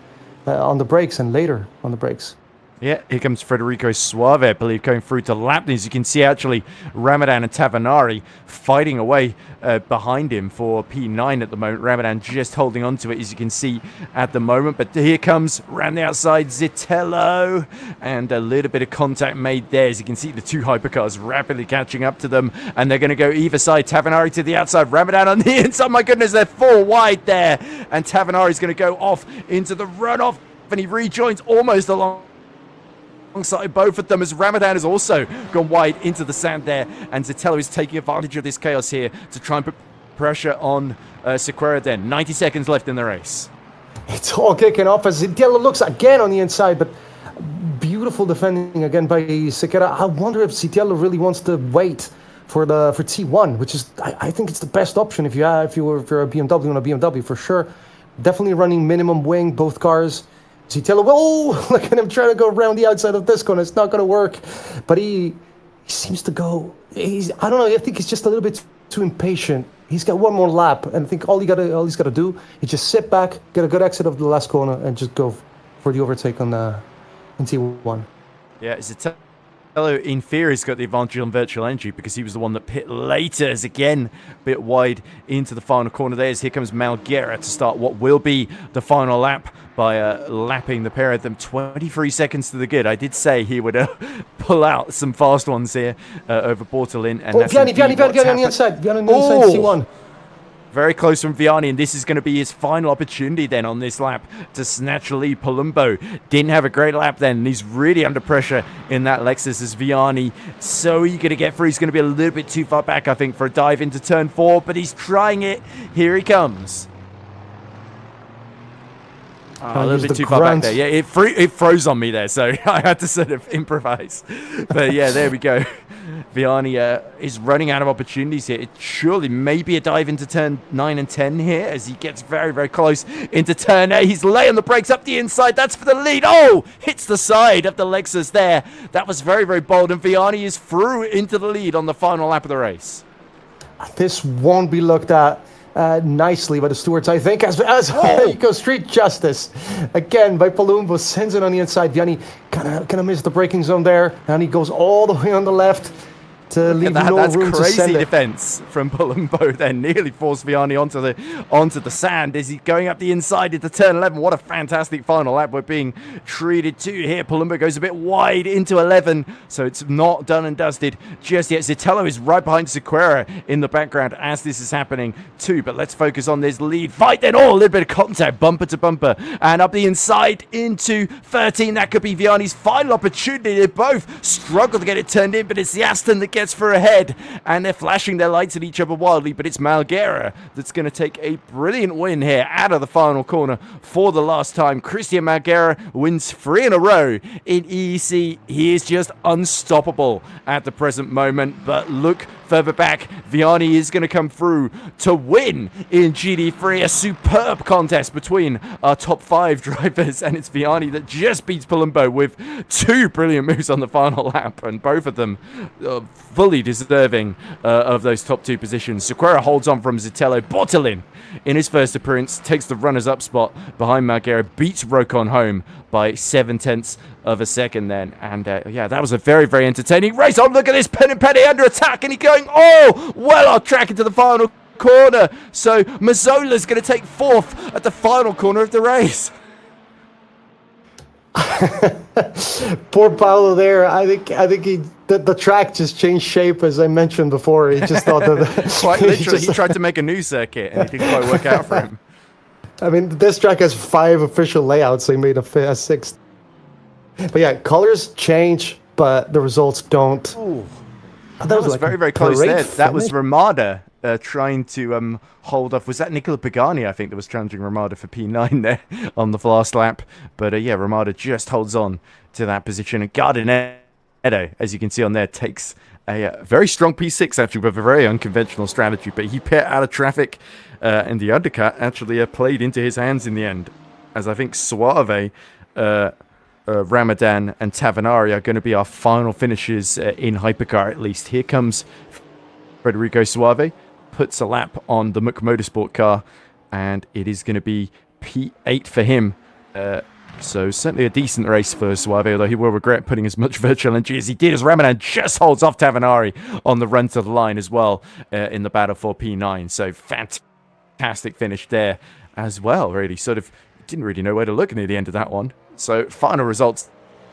on the brakes and later on the brakes. Yeah, here comes Federico Suave, I believe, going through to lap. As you can see, actually, Ramadan and Tavanari fighting away behind him for P9 at the moment. Ramadan just holding on to it, as you can see at the moment. But here comes, round the outside, Zitello. And a little bit of contact made there. As you can see, the 2 hypercars rapidly catching up to them. And they're going to go either side. Tavanari to the outside, Ramadan on the inside. Oh, my goodness, they're 4 wide there. And Tavanari's going to go off into the runoff. And he rejoins almost alongside both of them, as Ramadan has also gone wide into the sand there, and Zitello is taking advantage of this chaos here to try and put pressure on Sequeira then. 90 seconds left in the race. It's all kicking off as Zitello looks again on the inside, but beautiful defending again by Sequeira. I wonder if Zitello really wants to wait for T1, which is, I think it's the best option if you're a BMW on a BMW for sure. Definitely running minimum wing, both cars. Zitello, oh, look at him trying to go around the outside of this corner. It's not going to work. But he seems to go, I don't know, I think he's just a little bit too impatient. He's got one more lap, and I think all he's got to do is just sit back, get a good exit of the last corner, and just go for the overtake on in T1. Yeah, Zitello in theory has got the advantage on virtual energy because he was the one that pit later, as again a bit wide into the final corner there. As here comes Malguera to start what will be the final lap by lapping the pair of them 23 seconds to the good. I did say he would pull out some fast ones here over Bortolin. And Vianney on the inside. Vianney on the inside, C1. Very close from Vianney, and this is going to be his final opportunity then on this lap to snatch the lead. Palumbo didn't have a great lap then, and he's really under pressure in that Lexus as Vianney so eager to get through. He's going to be a little bit too far back, I think, for a dive into turn 4, but he's trying it. Here he comes. Oh, a little bit too far back there. Yeah, it froze on me there, so I had to sort of improvise. But yeah, there we go. Vianney is running out of opportunities here. It surely may be a dive into turn 9 and 10 here as he gets very, very close into turn 8. He's laying the brakes up the inside. That's for the lead. Oh, hits the side of the Lexus there. That was very, very bold, and Vianney is through into the lead on the final lap of the race. This won't be looked at nicely by the stewards, I think, as he goes street justice again by Palumbo, sends it on the inside. Vianney kind of missed the braking zone there, and he goes all the way on the left to leave no room to send it. That's crazy defense from Palumbo then. Nearly forced Vianney onto the sand as he's going up the inside into turn 11. What a fantastic final lap we're being treated to here. Palumbo goes a bit wide into 11, so it's not done and dusted just yet. Zitello is right behind Sequeira in the background as this is happening too, but let's focus on this lead fight then. Oh, a little bit of contact, bumper to bumper, and up the inside into 13. That could be Vianney's final opportunity. They both struggle to get it turned in, but it's the Aston that gets for ahead, and they're flashing their lights at each other wildly, but it's Malguera that's going to take a brilliant win here out of the final corner for the last time. Christian Malguera wins 3 in a row in EEC. He is just unstoppable at the present moment, but look further back, Vianney is going to come through to win in GD3. A superb contest between our top 5 drivers, and it's Vianney that just beats Palumbo with 2 brilliant moves on the final lap, and both of them fully deserving of those top 2 positions. Sequeira holds on from Zitello. Bortolin, in his first appearance, takes the runners-up spot behind Malguera, beats Rocon home by 7/10 of a second then. And yeah, that was a very, very entertaining race. Oh, look at this. Petty under attack, and he's going, well off track into the final corner. So Mazzola's going to take 4th at the final corner of the race. Poor Paolo there. I think the track just changed shape, as I mentioned before. He just thought that quite literally, he tried to make a new circuit and it didn't quite work out for him. I mean, this track has 5 official layouts. They made a 6th. But yeah, colors change, but the results don't. Ooh. That was like very, very close there. That was Ramada trying to hold off. Was that Nicola Pagani, I think, that was challenging Ramada for P9 there on the last lap? But yeah, Ramada just holds on to that position. And Gardinedo, as you can see on there, takes a very strong P6, actually, with a very unconventional strategy. But he pit out of traffic, and the undercut actually played into his hands in the end. As I think Suave, Ramadan and Tavanari are going to be our final finishes in Hypercar, at least. Here comes Federico Suave, puts a lap on the Muck Motorsport car, and it is going to be P8 for him. So certainly a decent race for Suave, although he will regret putting as much virtual energy as he did, as Ramadan just holds off Tavanari on the run to the line as well in the battle for P9. So fantastic finish there as well, really. Sort of didn't really know where to look near the end of that one. So final results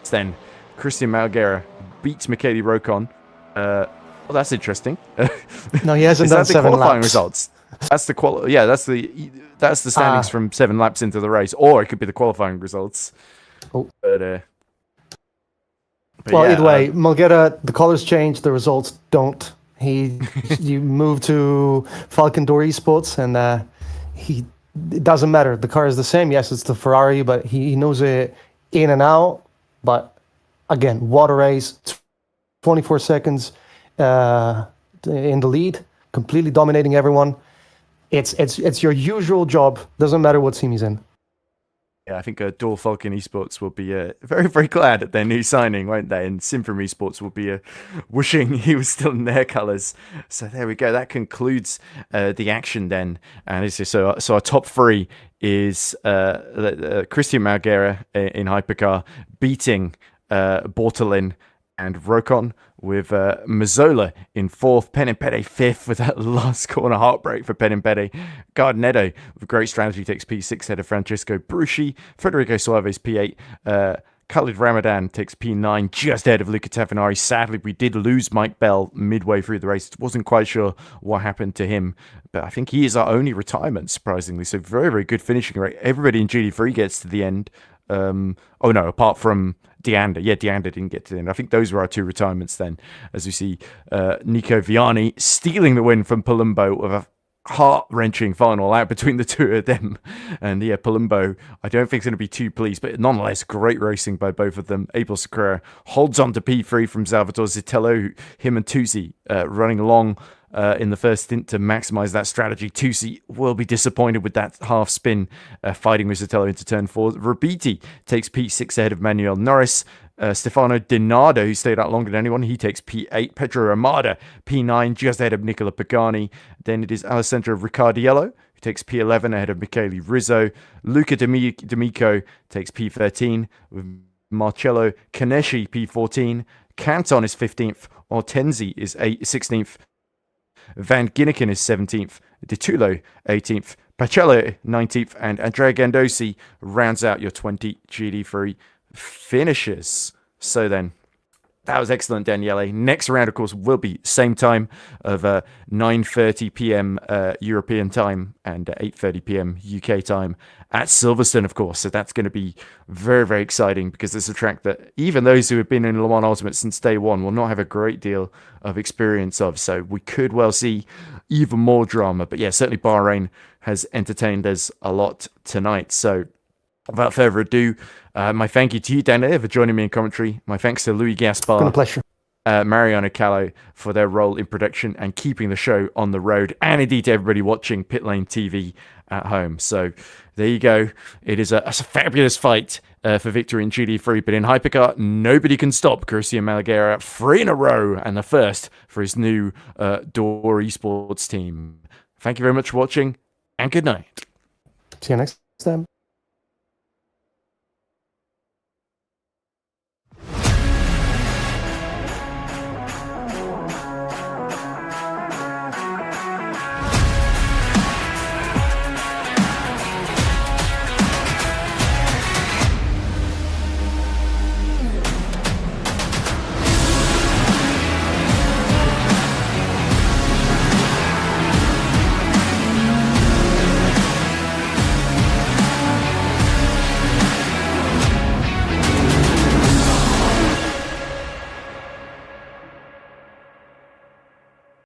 then. Christian Malguera beats Michele Rocon. Well, that's interesting. No, he hasn't done 7 qualifying laps. Results. That's the yeah, that's the standings from 7 laps into the race, or it could be the qualifying results. Oh. But well, yeah, either way, Malguera, the colors change, the results don't. You move to Falcon Door Esports, and it doesn't matter. The car is the same. Yes, it's the Ferrari, but he knows it in and out. But again, what a race! 24 seconds in the lead, completely dominating everyone. It's your usual job. Doesn't matter what team he's in. Yeah, I think Door Falcon Esports will be very, very glad at their new signing, won't they? And Simfrom Esports will be wishing he was still in their colours. So there we go. That concludes the action then. And so our top 3 is Christian Malguera in Hypercar beating Bortolin and Rocon with Mazzola in fourth, Penimpede fifth with that last corner heartbreak for Penimpede. Gardnetto with great strategy takes P6 ahead of Francesco Bruschi. Federico Suave's P8. Khalid Ramadan takes P9 just ahead of Luca Tafinari. Sadly, we did lose Mike Bell midway through the race. Wasn't quite sure what happened to him, but I think he is our only retirement, surprisingly. So very, very good finishing rate. Everybody in GD3 gets to the end. Oh no, apart from Deander. Yeah, Deander didn't get to the end. I think those were our two retirements then, as we see Nico Viani stealing the win from Palumbo with a heart-wrenching final out between the two of them. And yeah, Palumbo, I don't think is going to be too pleased, but nonetheless, great racing by both of them. Abel Secura holds on to P3 from Salvatore Zitello, him and Tusi running along in the first stint to maximize that strategy. Tusi will be disappointed with that half spin fighting with Zitello into turn 4. Rabiti takes P6 ahead of Manuel Norris. Stefano Dinardo, who stayed out longer than anyone, he takes P8. Pedro Armada, P9, just ahead of Nicola Pagani. Then it is Alessandro Riccardiello, who takes P11 ahead of Michele Rizzo. Luca D'Amico takes P13 with Marcello Canesci, P14. Canton is 15th. Ortenzi is 16th. Van Ginneken is 17th. Di Tullo, 18th. Pacello, 19th. And Andrea Gandosi rounds out your 20 GD3 finishes. So then, that was excellent, Daniele. Next round, of course, will be same time of 9:30 p.m. European time and 8:30 p.m. UK time at Silverstone, of course. So that's going to be very, very exciting because it's a track that even those who have been in Le Mans Ultimate since day one will not have a great deal of experience of. So we could well see even more drama. But yeah, certainly Bahrain has entertained us a lot tonight. So without further ado, my thank you to you, Daniel, for joining me in commentary. My thanks to Louis Gaspar. It's been a pleasure. Mariano Callo for their role in production and keeping the show on the road, and indeed to everybody watching Pit Lane TV at home. So there you go. It is a fabulous fight for victory in GD3, but in Hypercar, nobody can stop Christian Malaguerra 3 in a row, and the first for his new Door Esports team. Thank you very much for watching, and good night. See you next time.